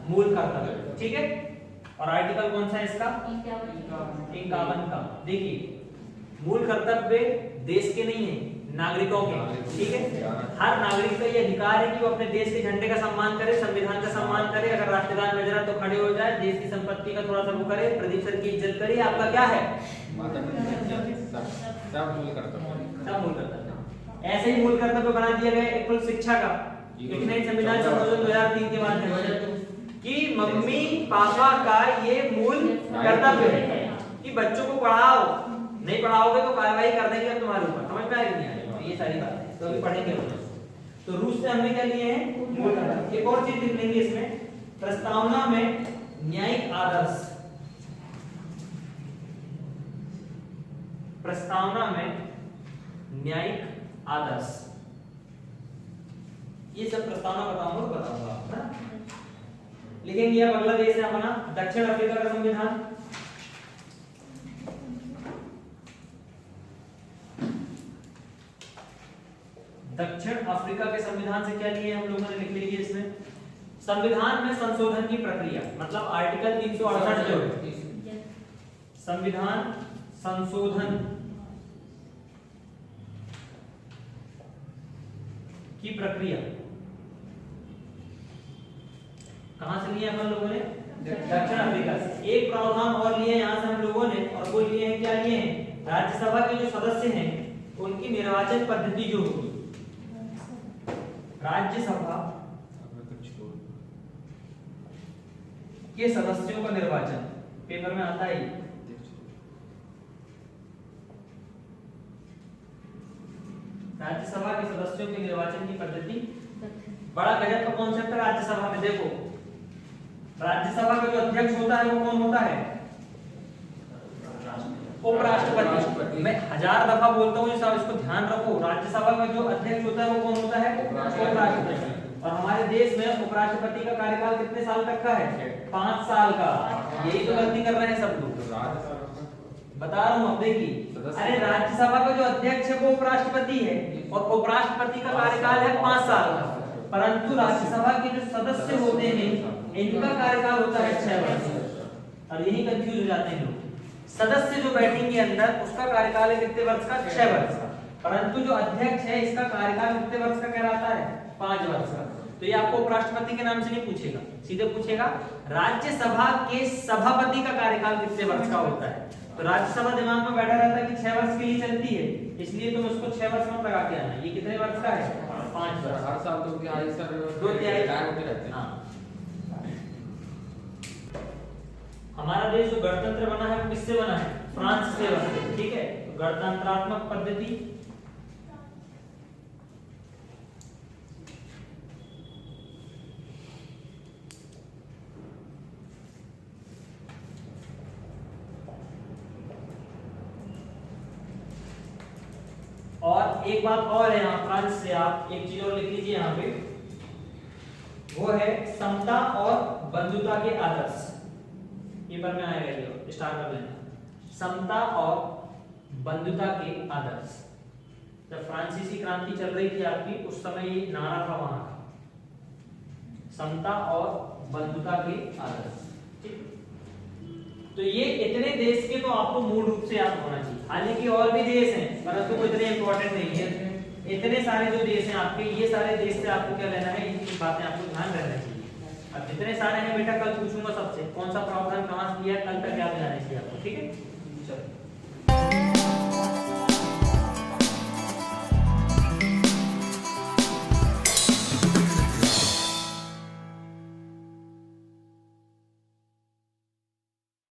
मूल कर्तव्य। ठीक है, और आर्टिकल कौन सा है इसका? 51 का। देखिए मूल कर्तव्य देश के नहीं है, नागरिकों के। ठीक है, हर नागरिक का ये अधिकार है कि वो अपने देश के झंडे का सम्मान करे, संविधान का सम्मान करे, अगर राष्ट्रगान बज रहा तो खड़े हो जाए, देश की संपत्ति का थोड़ा सा वो करे, प्रदीप सर की इज्जत करे। आपका क्या है? सब मूल कर्तव्य। सब मूल कर्तव्य। ऐसे ही मूल कर्तव्य बना दिया गया एक कुल शिक्षा का, लेकिन संविधान संशोधन 2003 के बाद है कि मम्मी पापा का ये मूल कर्तव्य है कि बच्चों को पढ़ाओ, नहीं पढ़ाओगे तो कार्रवाई कर देंगे तुम्हारे ऊपर। समझ में आ रही है ये सारी बातें, तो अभी पढ़ेंगे। तो रूस से हमने क्या लिए हैं? मूल कर्तव्य। एक और चीज लिख लेंगे इसमें, प्रस्तावना में न्यायिक आदर्श, प्रस्तावना में न्यायिक आदर्श, ये सब प्रस्तावना बताऊंगा ना। लिखेंगे अब अगला देश है अपना दक्षिण अफ्रीका का संविधान। दक्षिण अफ्रीका के संविधान से क्या लिए हम लोगों ने? लिख लीजिए इसमें संविधान में संशोधन की प्रक्रिया, मतलब आर्टिकल 368 जो है संविधान संशोधन की प्रक्रिया कहां से लिए हम लोगों ने? दक्षिण अफ्रीका से। एक प्रावधान और लिए यहां से हम लोगों ने, और वो लिए हैं, क्या लिए हैं? राज्यसभा के जो सदस्य हैं उनकी निर्वाचन पद्धति जो होगी, राज्यसभा के सदस्यों का निर्वाचन, पेपर में आता है। राज्यसभा के सदस्यों के निर्वाचन की पद्धति, बड़ा गजब का कॉन्सेप्ट है राज्यसभा में। देखो राज्यसभा का जो अध्यक्ष होता है वो कौन होता है? उपराष्ट्रपति। मैं 1000 दफा बोलता हूँ साहब, इसको ध्यान रखो। राज्यसभा का जो अध्यक्ष होता है वो कौन होता है? उपराष्ट्रपति। और हमारे देश में उपराष्ट्रपति का कार्यकाल कितने साल तक का है? 5 साल का। यही तो गलती कर रहे हैं सब लोग। बता रहा हूँ, अब देखिए, अरे राज्यसभा का जो अध्यक्ष है वो उपराष्ट्रपति है और उपराष्ट्रपति का कार्यकाल है 5 साल का, परंतु राज्यसभा के जो सदस्य होते हैं इनका कार्यकाल होता है 6 वर्ष। और यही कंफ्यूज हो जाते हैं लोग। सदस्य जो बैठेंगे अंदर उसका कार्यकाल है कितने वर्ष का? 6 वर्ष का, परंतु जो अध्यक्ष है इसका कार्यकाल कितने वर्ष का कहलाता है? 5 वर्ष का। तो ये आपको उपराष्ट्रपति के नाम से नहीं पूछेगा, सीधे पूछेगा राज्यसभा के सभापति का कार्यकाल कितने वर्ष का होता है। तो राज्यसभा दिमाग में बैठा रहता है कि 6 वर्ष के लिए चलती है, इसलिए तुम उसको 6 वर्ष में लगा के आना। ये कितने वर्ष का है? 5 वर्ष। हर साल तो तिहाई सर 2 तिहाई होते रहते हैं। हाँ। हमारा देश जो गणतंत्र बना है वो किससे बना है? फ्रांस से बना है, ठीक है। तो गणतंत्रात्मक पद्धति, और एक बात और है यहाँ फ्रांस से, आप एक चीज और लिख लीजिए यहाँ पे, वो है समता और बंधुता के आदर्श। पेपर में आएगा ये, स्टार कर लेना। समता और बंधुता के आदर्श। जब फ्रांसीसी क्रांति चल रही थी आपकी, उस समय ये नारा था वहां का, समता और बंधुता के आदर्श, ठीक। तो ये इतने देश के तो आपको मूल रूप से याद होना चाहिए। हालांकि और भी देश हैं परंतु वो इतने इंपॉर्टेंट नहीं है। इतने सारे जो देश हैं आपके, ये सारे देश से आपको क्या लेना है, इनकी बातें आपको ध्यान रखना चाहिए। अब जितने सारे हैं बेटा, कल पूछूंगा सबसे कौन सा प्रावधान कहाँ से किया, कल तक याद रहना चाहिए आपको।